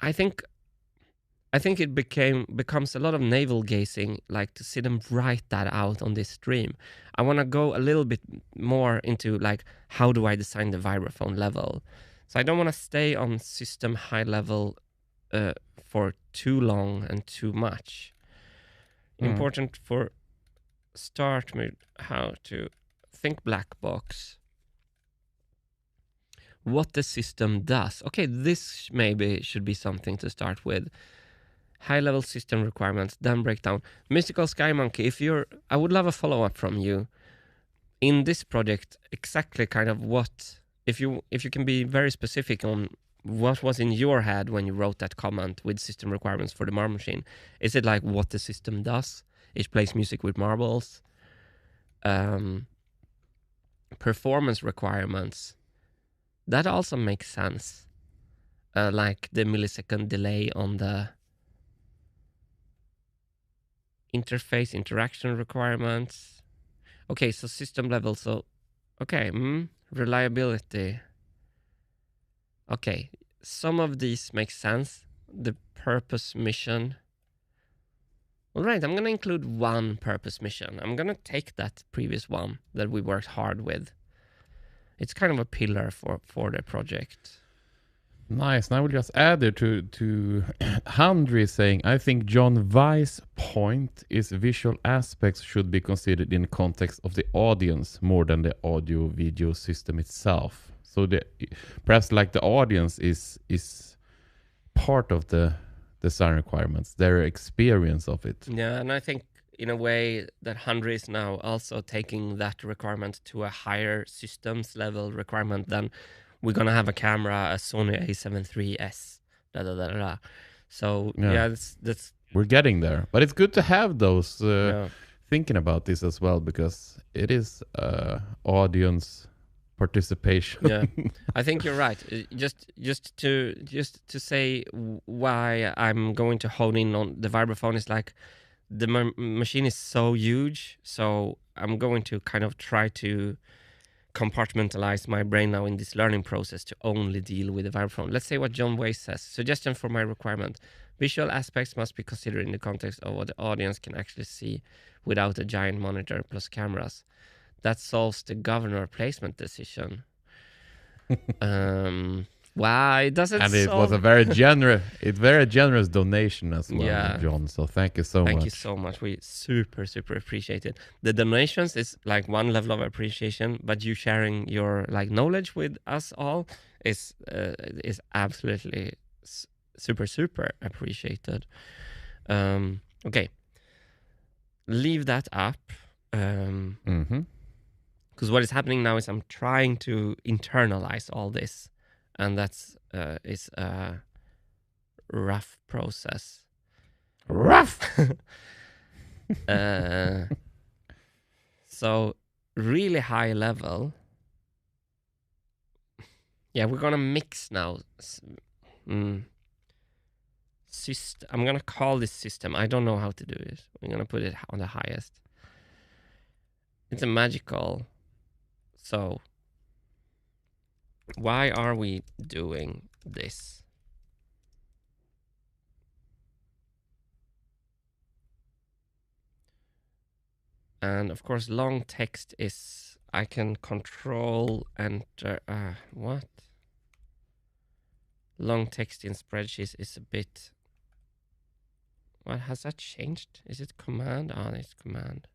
I think it becomes a lot of navel gazing, like to sit and write that out on this stream. I want to go a little bit more into like, how do I design the vibraphone level? So I don't want to stay on system high level for too long and too much. Important for start with how to think black box. What the system does. Okay, this maybe should be something to start with. High level system requirements, then breakdown. Mystical Sky Monkey, I would love a follow up from you in this project. Exactly kind of what, if you can be very specific on what was in your head when you wrote that comment with system requirements for the marble machine. Is it like what the system does? It plays music with marbles. Performance requirements. That also makes sense. Like the millisecond delay on the interface interaction requirements. Okay, so system level. So, okay, reliability. Okay, some of these make sense. The purpose mission. All right, I'm going to include one purpose mission. I'm going to take that previous one that we worked hard with. It's kind of a pillar for the project. Nice. And I will just add there to Handry saying, I think John Weiss' point is visual aspects should be considered in context of the audience more than the audio video system itself. So perhaps like the audience is part of the design requirements, their experience of it. Yeah, and I think in a way that Handry is now also taking that requirement to a higher systems level requirement than we're gonna have a camera, a Sony A7 III's, da da da da. So yeah, that's we're getting there, but it's good to have those yeah. thinking about this as well, because it is audience participation. Yeah, I think you're right. Just to say why I'm going to hone in on the vibraphone is like the machine is so huge, so I'm going to kind of try to compartmentalize my brain now in this learning process to only deal with the vibraphone. Let's say what John Weiss says. Suggestion for my requirement: visual aspects must be considered in the context of what the audience can actually see without a giant monitor plus cameras. That solves the governor placement decision. Wow, it doesn't. And it was a very generous donation as well, yeah. John. So thank you so much. Thank you so much. We super appreciate it. The donations is like one level of appreciation, but you sharing your like knowledge with us all is absolutely super appreciated. Okay, leave that up. Because what is happening now is I'm trying to internalize all this, and that's is a rough process. Rough. So really high level. Yeah, we're gonna mix now. System. I'm gonna call this system. I don't know how to do it. We're gonna put it on the highest. It's a magical. So why are we doing this? And of course, long text is, I can control enter. What? Long text in spreadsheets is a bit. What has that changed? Is it command? Ah, it's command.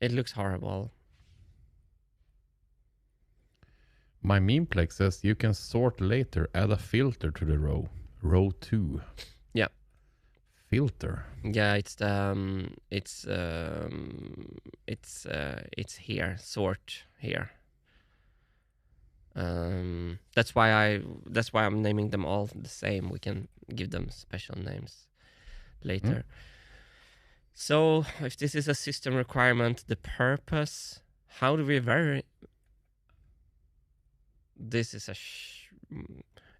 It looks horrible. My memeplex says you can sort later. Add a filter to the row. Row 2. Yeah. Filter. Yeah, it's here. Sort here. That's why I'm naming them all the same. We can give them special names later. So if this is a system requirement, the purpose, how do we vary? This is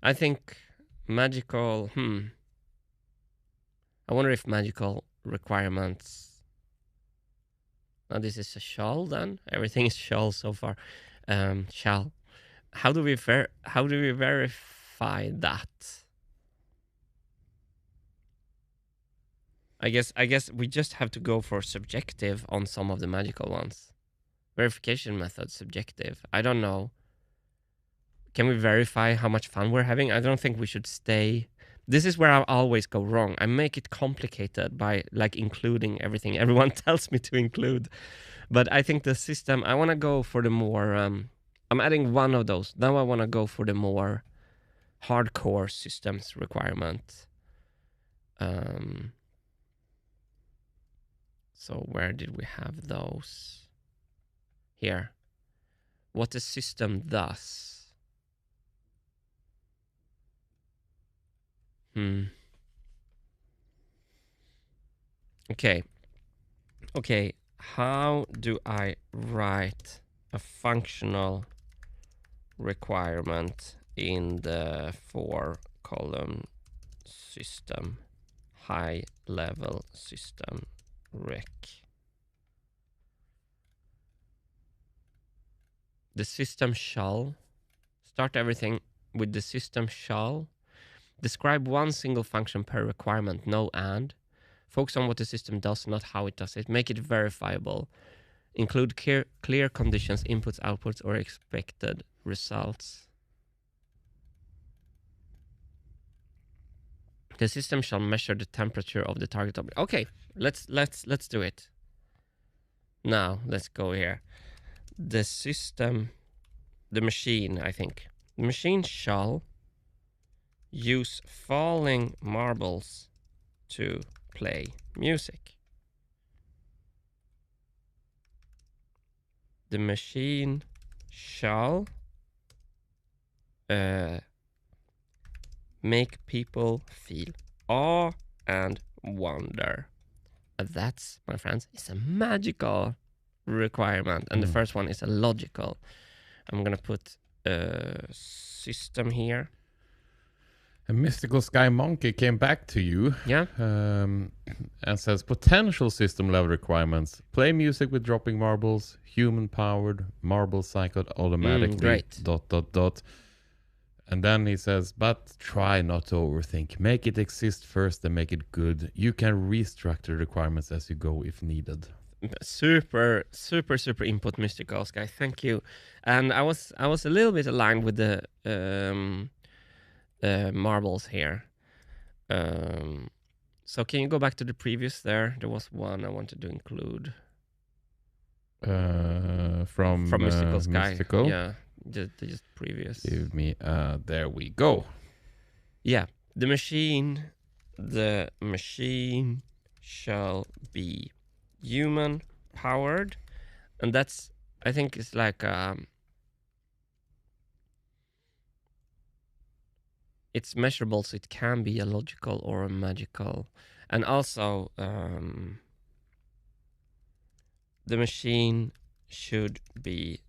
I think magical, I wonder if magical requirements, now this is a shall then? Everything is shall so far. Shall. How do we verify that? I guess we just have to go for subjective on some of the magical ones. Verification method, subjective. I don't know. Can we verify how much fun we're having? I don't think we should stay. This is where I always go wrong. I make it complicated by like including everything everyone tells me to include. But I think the system, I want to go for the more, I'm adding one of those. Now I want to go for the more hardcore systems requirement. So where did we have those? Here. What the system does. Okay. How do I write a functional requirement in the 4-column system, high level system rec? The system shall start everything with the system shall. Describe one single function per requirement, no and. Focus on what the system does, not how it does it. Make it verifiable. Include clear conditions, inputs, outputs, or expected results. The system shall measure the temperature of the target object. Okay, let's do it. Now let's go here. The system, the machine, I think. The machine shall use falling marbles to play music. The machine shall make people feel awe and wonder. That's, my friends, is a magical requirement. And the first one is a logical. I'm going to put a system here. A mystical sky monkey came back to you, Yeah, and says potential system level requirements: play music with dropping marbles, human powered, marble cycled automatically. Great. ... And then he says, but try not to overthink. Make it exist first and make it good. You can restructure requirements as you go if needed. Super input, mystical sky. Thank you. And I was a little bit aligned with the marbles here. So can you go back to the previous there? There was one I wanted to include. From Mystical Sky. Mystical? Yeah, just previous. Give me, there we go. Yeah, the machine shall be human powered, and that's, I think it's like it's measurable, so it can be a logical or a magical. And also the machine should be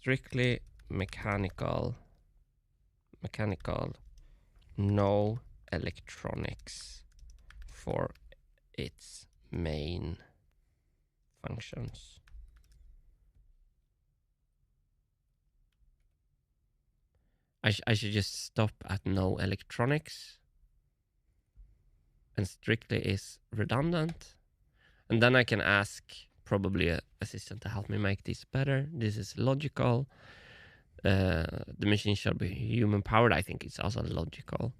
strictly mechanical, no electronics for its main functions. I should just stop at no electronics, and strictly is redundant. And then I can ask probably an assistant to help me make this better. This is logical. The machine shall be human powered. I think it's also logical.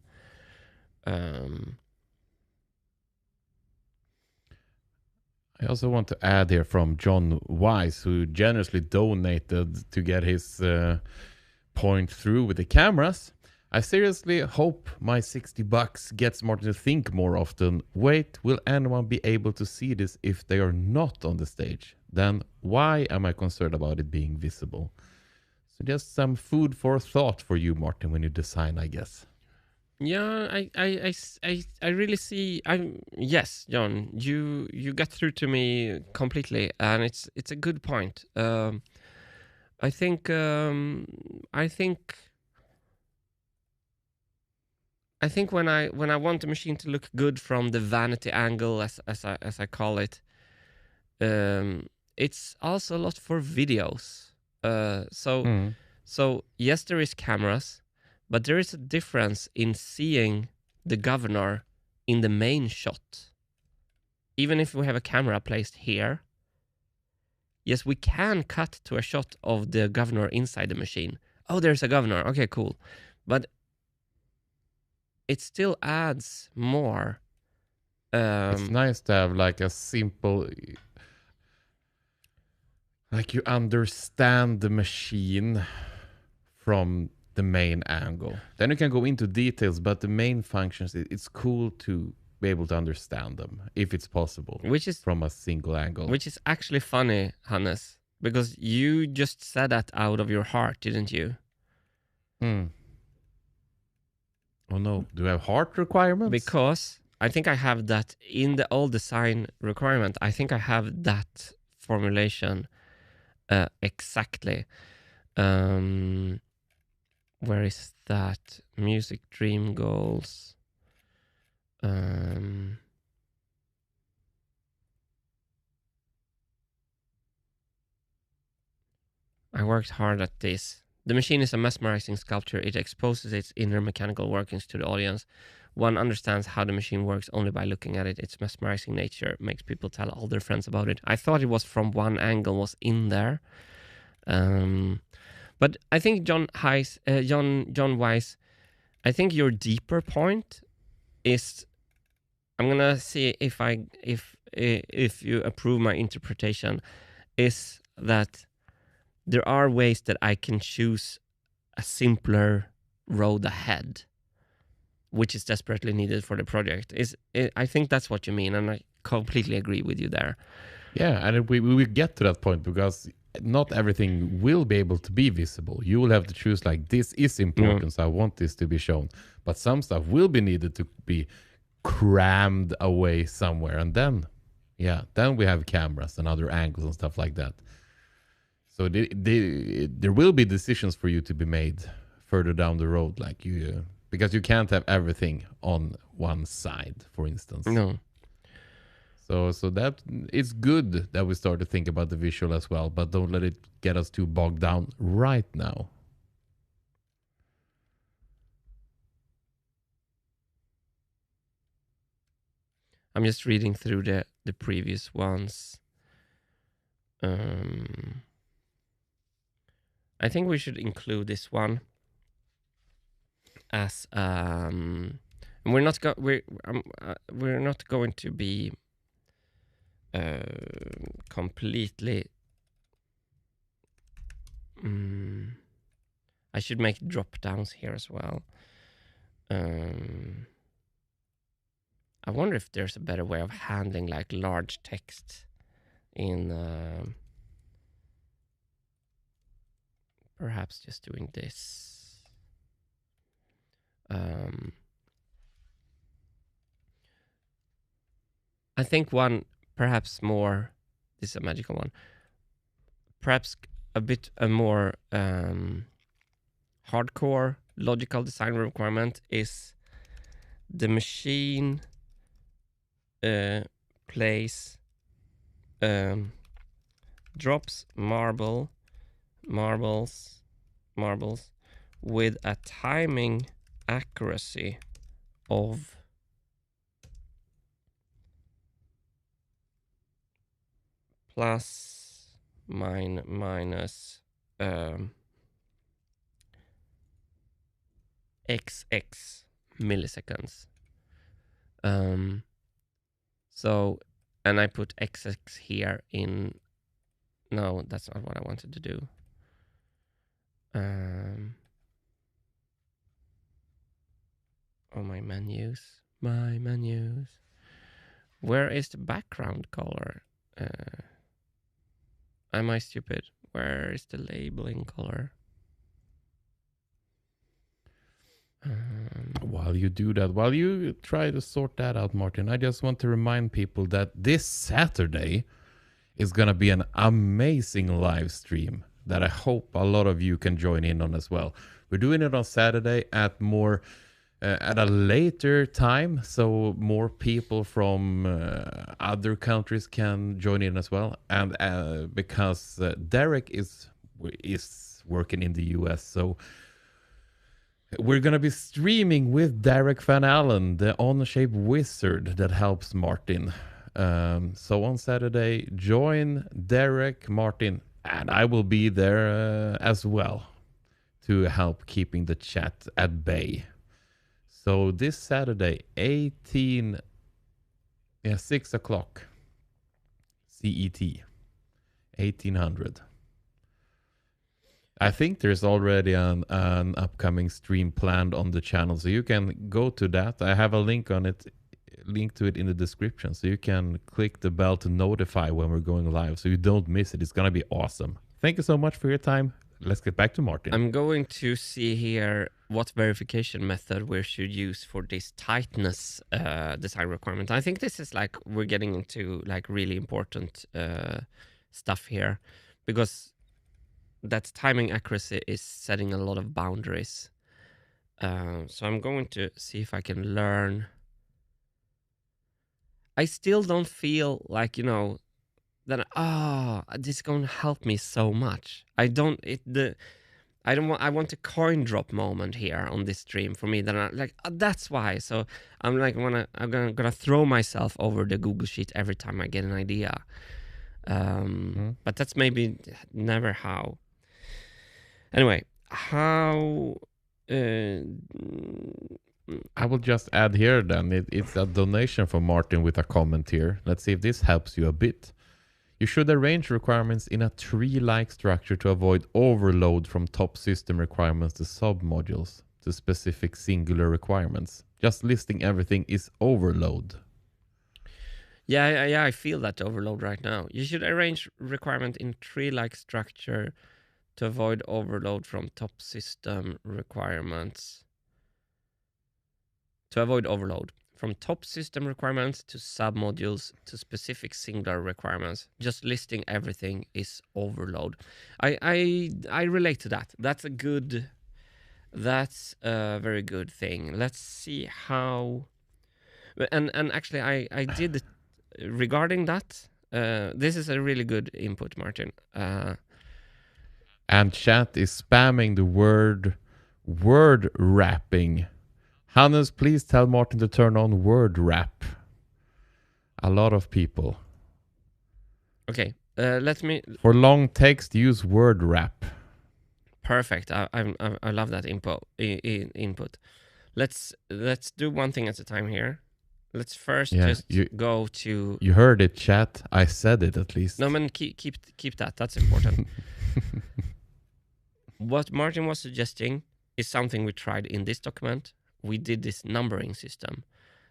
I also want to add here from John Wise, who generously donated to get his point through with the cameras. I seriously hope my $60 gets Martin to think more often. Wait, will anyone be able to see this if they are not on the stage? Then why am I concerned about it being visible? So just some food for thought for you, Martin, when you design, I guess. Yeah, I really see. Yes, John, you got through to me completely, and it's a good point. I think when I want the machine to look good from the vanity angle, as I call it, it's also a lot for videos. So yes, there is cameras, but there is a difference in seeing the governor in the main shot. Even if we have a camera placed here, yes, we can cut to a shot of the governor inside the machine. Oh, there's a governor. Okay, cool. But it still adds more. It's nice to have like a simple, like you understand the machine from the main angle. Then you can go into details, but the main functions, it's cool to be able to understand them if it's possible, which is from a single angle. Which is actually funny, Hannes, because you just said that out of your heart, didn't you? Oh no, do I have heart requirements? Because I think I have that in the old design requirement. I think I have that formulation exactly. Where is that? Music dream goals. I worked hard at this. The machine is a mesmerizing sculpture. It exposes its inner mechanical workings to the audience. One understands how the machine works only by looking at it. Its mesmerizing nature makes people tell all their friends about it. I thought it was from one angle was in there. But I think John Weiss, I think your deeper point is, I'm gonna see if you approve my interpretation, is that there are ways that I can choose a simpler road ahead, which is desperately needed for the project. I think that's what you mean, and I completely agree with you there. Yeah, and we will get to that point because not everything will be able to be visible. You will have to choose like, this is important, so I want this to be shown. But some stuff will be needed to be crammed away somewhere. And then we have cameras and other angles and stuff like that. So there will be decisions for you to be made further down the road, like because you can't have everything on one side, for instance. No. So that it's good that we start to think about the visual as well, but don't let it get us too bogged down right now. I'm just reading through the previous ones. I think we should include this one as we're not going to be completely. I should make drop downs here as well. I wonder if there's a better way of handling like large text in perhaps just doing this. I think one perhaps more, this is a magical one, perhaps a bit more hardcore logical design requirement is the machine plays drops marbles with a timing accuracy of plus minus XX milliseconds. So, and I put XX here in, no, that's not what I wanted to do. Oh, my menus. Where is the background color? Am I stupid? Where is the labeling color? While you do that, while you try to sort that out, Martin, I just want to remind people that this Saturday is going to be an amazing live stream that I hope a lot of you can join in on as well. We're doing it on Saturday at a later time, so more people from other countries can join in as well. And because Derek is working in the US, so we're going to be streaming with Derek Van Allen, the on-shape wizard that helps Martin. So on Saturday, join Derek, Martin, and I will be there as well to help keeping the chat at bay. So this Saturday, 6 o'clock CET, 1800. I think there's already an upcoming stream planned on the channel, so you can go to that. I have a link to it in the description, so you can click the bell to notify when we're going live, so you don't miss it. It's gonna be awesome. Thank you so much for your time. Let's get back to Martin. I'm going to see here what verification method we should use for this tightness design requirement. I think this is like, we're getting into like really important stuff here, because that timing accuracy is setting a lot of boundaries. So I'm going to see if I can learn. I still don't feel like, that this is going to help me so much. I I want a coin drop moment here on this stream for me. That I'm like, that's why. So I'm like, I'm gonna throw myself over the Google Sheet every time I get an idea. But that's maybe never how. Anyway, how? I will just add here then, it's a donation from Martin with a comment here. Let's see if this helps you a bit. You should arrange requirements in a tree-like structure to avoid overload from top system requirements to sub-modules to specific singular requirements. Just listing everything is overload. Yeah, I feel that overload right now. You should arrange requirement in tree-like structure to avoid overload from top system requirements. To avoid overload from top system requirements to sub-modules to specific singular requirements. Just listing everything is overload. I relate to that. That's a very good thing. Let's see how. And actually, I did regarding that. This is a really good input, Martin. And chat is spamming the word wrapping. Hannes, please tell Martin to turn on word wrap. A lot of people. Okay, let me. For long text, use word wrap. Perfect. I love that input. Let's do one thing at a time here. Let's first go to. You heard it, chat. I said it at least. No, man, keep that. That's important. What Martin was suggesting is something we tried in this document. We did this numbering system.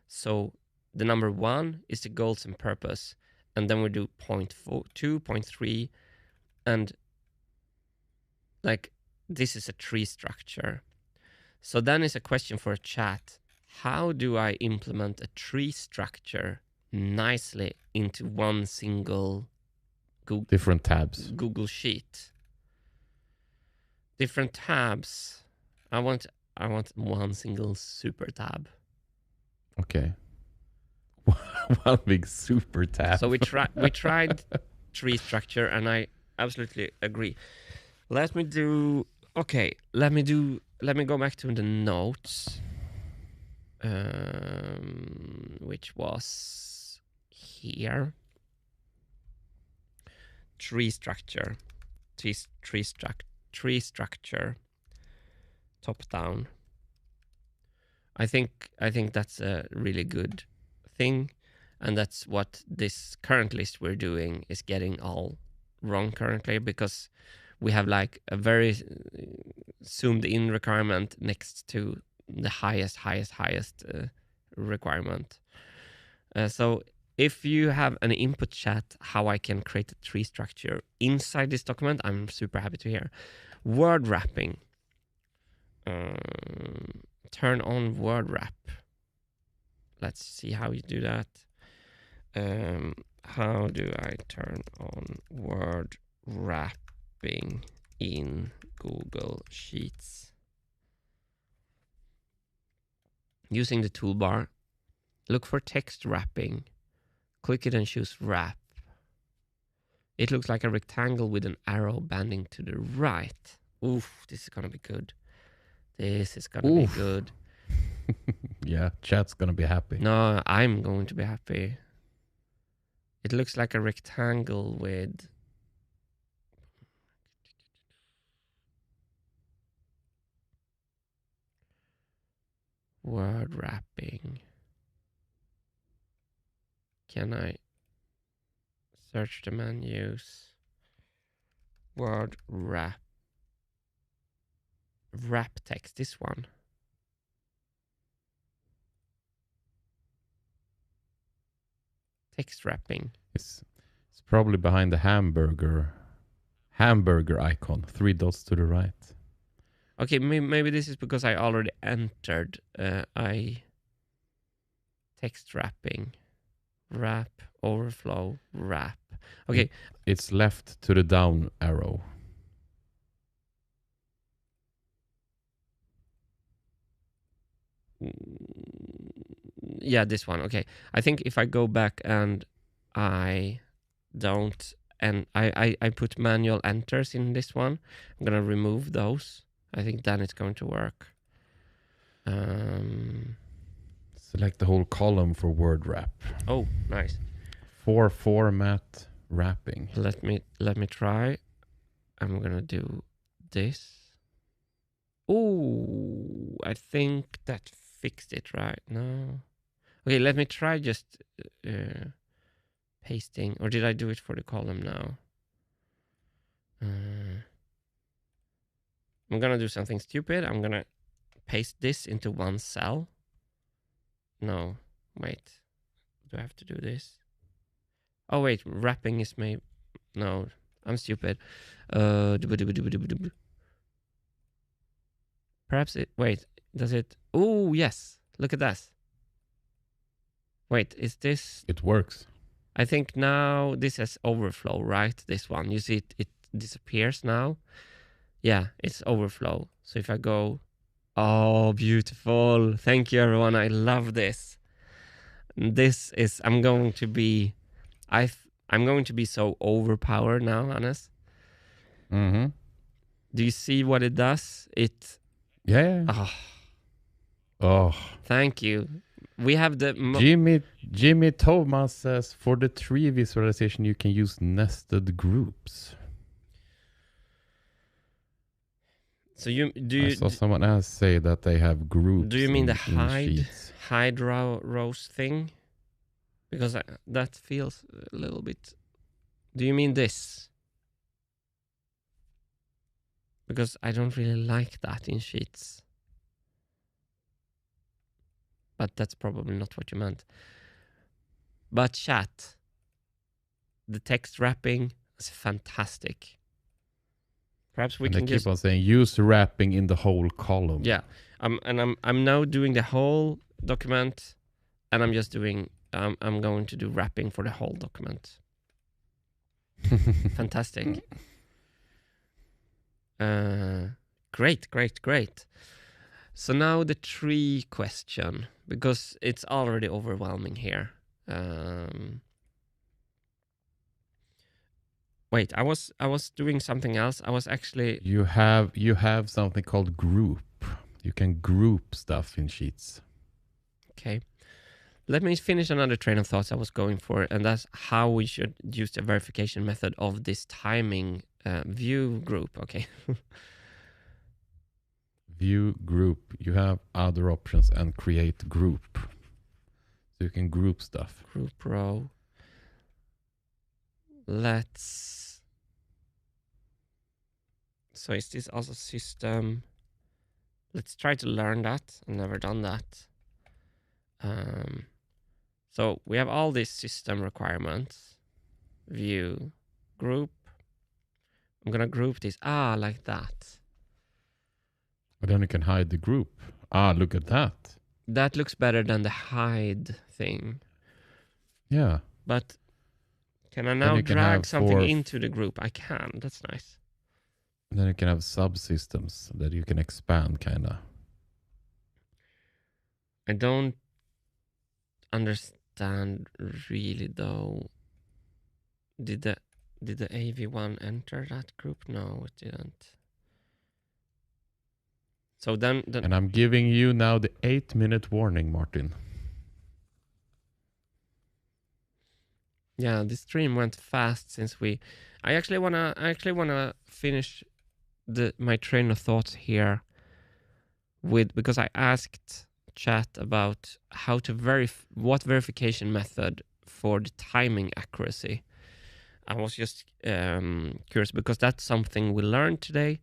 So the number 1 is the goals and purpose. And then we do 0.2, 0.3. And like this is a tree structure. So then is a question for a chat. How do I implement a tree structure nicely into one single different tabs Google Sheet? Different tabs. I want one single super tab. Okay. One big super tab. So we tried tree structure, and I absolutely agree. Let me go back to the notes, which was here. Tree structure, top down. I think that's a really good thing, and that's what this current list we're doing is getting all wrong currently, because we have like a very zoomed in requirement next to the highest requirement. So if you have an input chat how I can create a tree structure inside this document, I'm super happy to hear. Word wrapping. Turn on word wrap. Let's see how you do that. How do I turn on word wrapping in Google Sheets? Using the toolbar, look for text wrapping. Click it and choose wrap. It looks like a rectangle with an arrow bending to the right. Oof, this is gonna be good. This is gonna be good. Yeah, chat's gonna be happy. No, I'm going to be happy. It looks like a rectangle with... word wrapping. Can I search the menus? Word wrap. Wrap text, this one. Text wrapping. It's probably behind the hamburger icon. 3 dots to the right. Okay, maybe this is because I already entered text wrapping. Wrap, overflow, wrap. Okay. It's left to the down arrow. Yeah, this one. Okay. I think if I go back and I put manual enters in this one, I'm gonna remove those. I think then it's going to work. Select the whole column for word wrap. Oh, nice. For format wrapping. Let me try. I'm gonna do this. Oh, I think that fixed it, right? No. Okay, let me try just pasting. Or did I do it for the column now? I'm gonna do something stupid. I'm gonna paste this into one cell. No, wait. Do I have to do this? Oh, wait. Wrapping is maybe... No, I'm stupid. Perhaps it... Wait, does it... Oh, yes. Look at that. Wait, is this... It works. I think now this has overflow, right? This one. You see it disappears now. Yeah, it's overflow. So if I go... Oh, beautiful. Thank you, everyone. I love this. This is... I'm going to be so overpowered now, Hannes. Mm-hmm. Do you see what it does? It... Yeah. Oh. Thank you. We have the... Jimmy Thomas says, for the tree visualization, you can use nested groups. So I saw someone else say that they have groups. Do you mean the sheets. hide rows thing? Because that feels a little bit... Do you mean this? Because I don't really like that in sheets. But that's probably not what you meant. But chat, the text wrapping is fantastic. Perhaps we can just keep on saying use wrapping in the whole column. Yeah, I'm now doing the whole document, and I'm just doing I'm going to do wrapping for the whole document. Fantastic. Great. So now the tree question, because it's already overwhelming here. Wait, I was doing something else. I was actually... You have something called group. You can group stuff in sheets. Okay. Let me finish another train of thoughts I was going for, and that's how we should use the verification method of this timing view group. Okay. View group. You have other options and create group. So you can group stuff. Group row. Let's... So is this also system? Let's try to learn that. I've never done that. So we have all these system requirements. View, group. I'm gonna group this. Like that. But then you can hide the group. Look at that. That looks better than the hide thing. Yeah. But can I now drag something into the group? I can. That's nice. And then you can have subsystems that you can expand, kind of. I don't understand really, though. Did the AV1 enter that group? No, it didn't. So then... And I'm giving you now the 8-minute warning, Martin. Yeah, this stream went fast since we... I actually wanna finish my train of thoughts here because I asked chat about how to what verification method for the timing accuracy. I was just curious because that's something we learned today,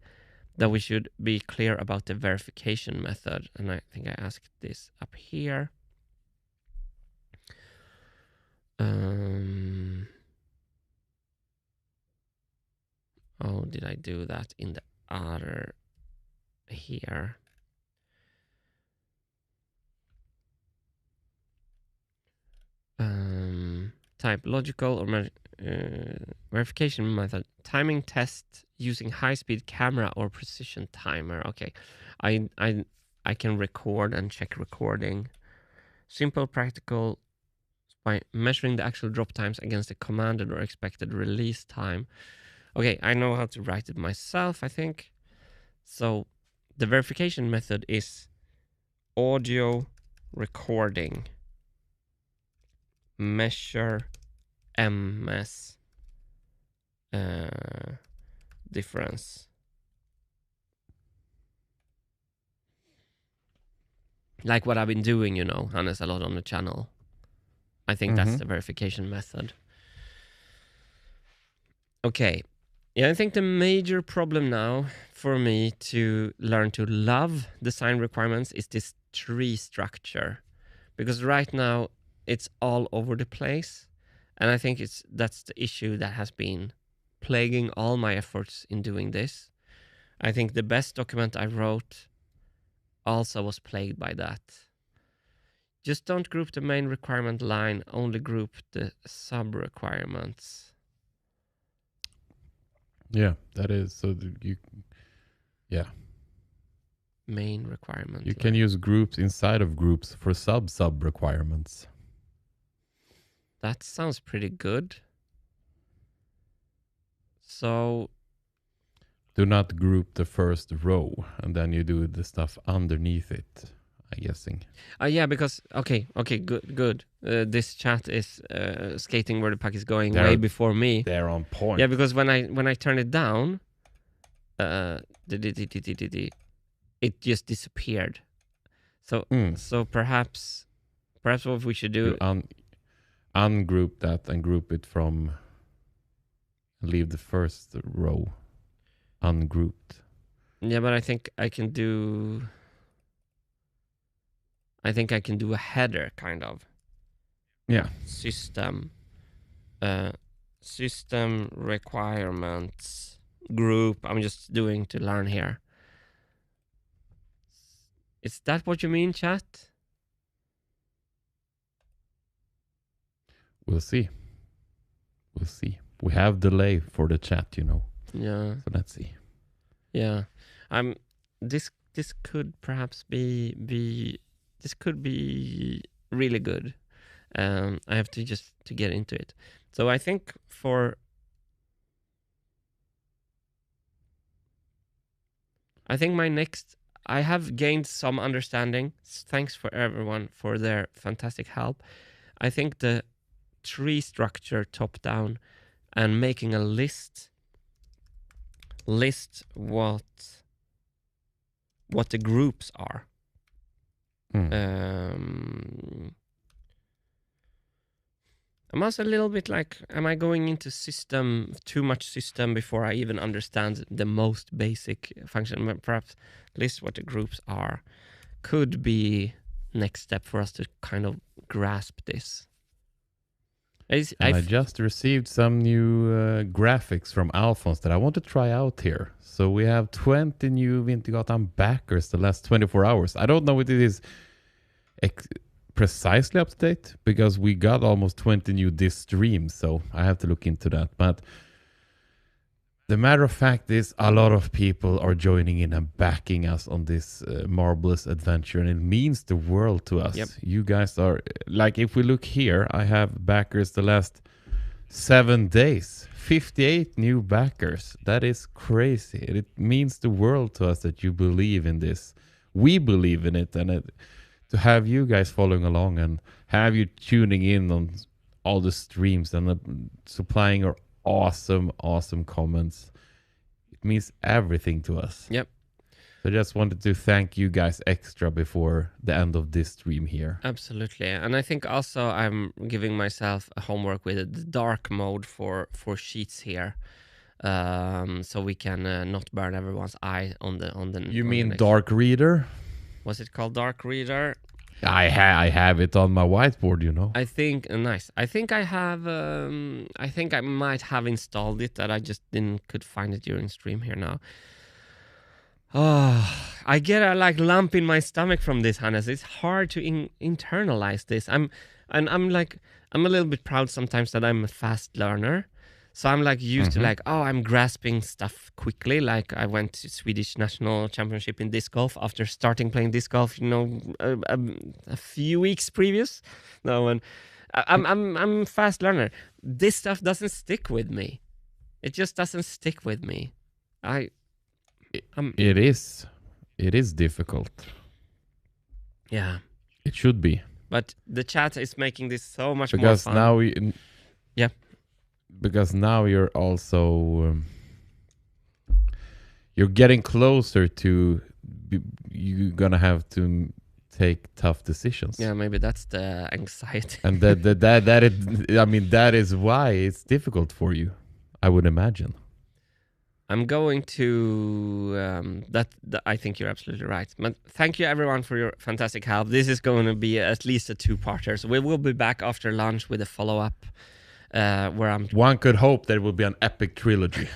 that we should be clear about the verification method. And I think I asked this up here. Oh, did I do that in the other here? Type logical or verification method. Timing test using high-speed camera or precision timer. Okay, I can record and check recording. Simple, practical, by measuring the actual drop times against the commanded or expected release time. Okay, I know how to write it myself, I think. So the verification method is audio recording measure ms difference. Like what I've been doing, Hannes, a lot on the channel. I think that's the verification method. Okay. Yeah, I think the major problem now for me to learn to love design requirements is this tree structure. Because right now it's all over the place. And I think that's the issue that has been plaguing all my efforts in doing this. I think the best document I wrote also was plagued by that. Just don't group the main requirement line, only group the sub-requirements. Yeah, that is. So yeah. Main requirement. You can use groups inside of groups for sub requirements. That sounds pretty good. So do not group the first row, and then you do the stuff underneath it, I'm guessing. Yeah, because okay, good. This chat is skating where the puck is going way before me. They're on point. Yeah, because when I turn it down, it just disappeared. So perhaps what we should do, ungroup that and group it from. Leave the first row ungrouped. Yeah, but I think I can do a header kind of. Yeah. System requirements group. I'm just doing to learn here. Is that what you mean, chat? We'll see. We have delay for the chat, Yeah. So let's see. Yeah. This could perhaps be this could be really good. I have to get into it. So I think I have gained some understanding. Thanks for everyone for their fantastic help. I think the tree structure top down and making a list what the groups are. I'm also a little bit like, am I going into too much system before I even understand the most basic function? Perhaps list what the groups are could be next step for us to kind of grasp this. I just received some new graphics from Alfons that I want to try out here. So we have 20 new Wintergatan backers the last 24 hours. I don't know if it is precisely up to date because we got almost 20 new this stream. So I have to look into that. But the matter of fact is a lot of people are joining in and backing us on this marvelous adventure, and it means the world to us. Yep. You guys are, like, if we look here, I have backers the last 7 days, 58 new backers. That is crazy. It means the world to us that you believe in this. We believe in it, and to have you guys following along and have you tuning in on all the streams and supplying your awesome comments. It means everything to us. Yep. So I just wanted to thank you guys extra before the end of this stream here. Absolutely. And I think also I'm giving myself a homework with the dark mode for sheets here. So we can not burn everyone's eye on the You mean dark reader? Was it called dark reader? I have it on my whiteboard, I think nice. I think I have. I think I might have installed it. That I just could find it during stream here now. Oh, I get a lump in my stomach from this, Hannes. It's hard to internalize this. I'm a little bit proud sometimes that I'm a fast learner. So I'm used to I'm grasping stuff quickly. Like I went to Swedish national championship in disc golf after starting playing disc golf, a few weeks previous. No, and I'm a fast learner. This stuff doesn't stick with me. It just doesn't stick with me. It is It is difficult. Yeah. It should be. But the chat is making this so much Because more fun. now Yeah. Because now you're also you're getting closer to you're gonna have to take tough decisions. Yeah, maybe that's the anxiety. And that is, I mean, that is why it's difficult for you, I would imagine. I'm going to I think you're absolutely right. But thank you everyone for your fantastic help. This is going to be at least a two-parter. So we will be back after lunch with a follow-up where I'm... One could hope there will be an epic trilogy.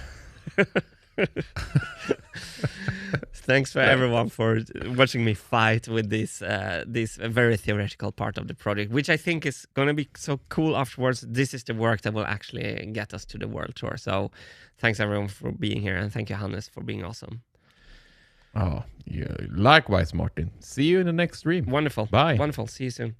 Thanks for everyone for watching me fight with this very theoretical part of the project, which I think is going to be so cool afterwards. This is the work that will actually get us to the world tour. So thanks everyone for being here, and thank you, Hannes, for being awesome. Oh, yeah. Likewise, Martin. See you in the next stream. Wonderful. Bye. Wonderful. See you soon.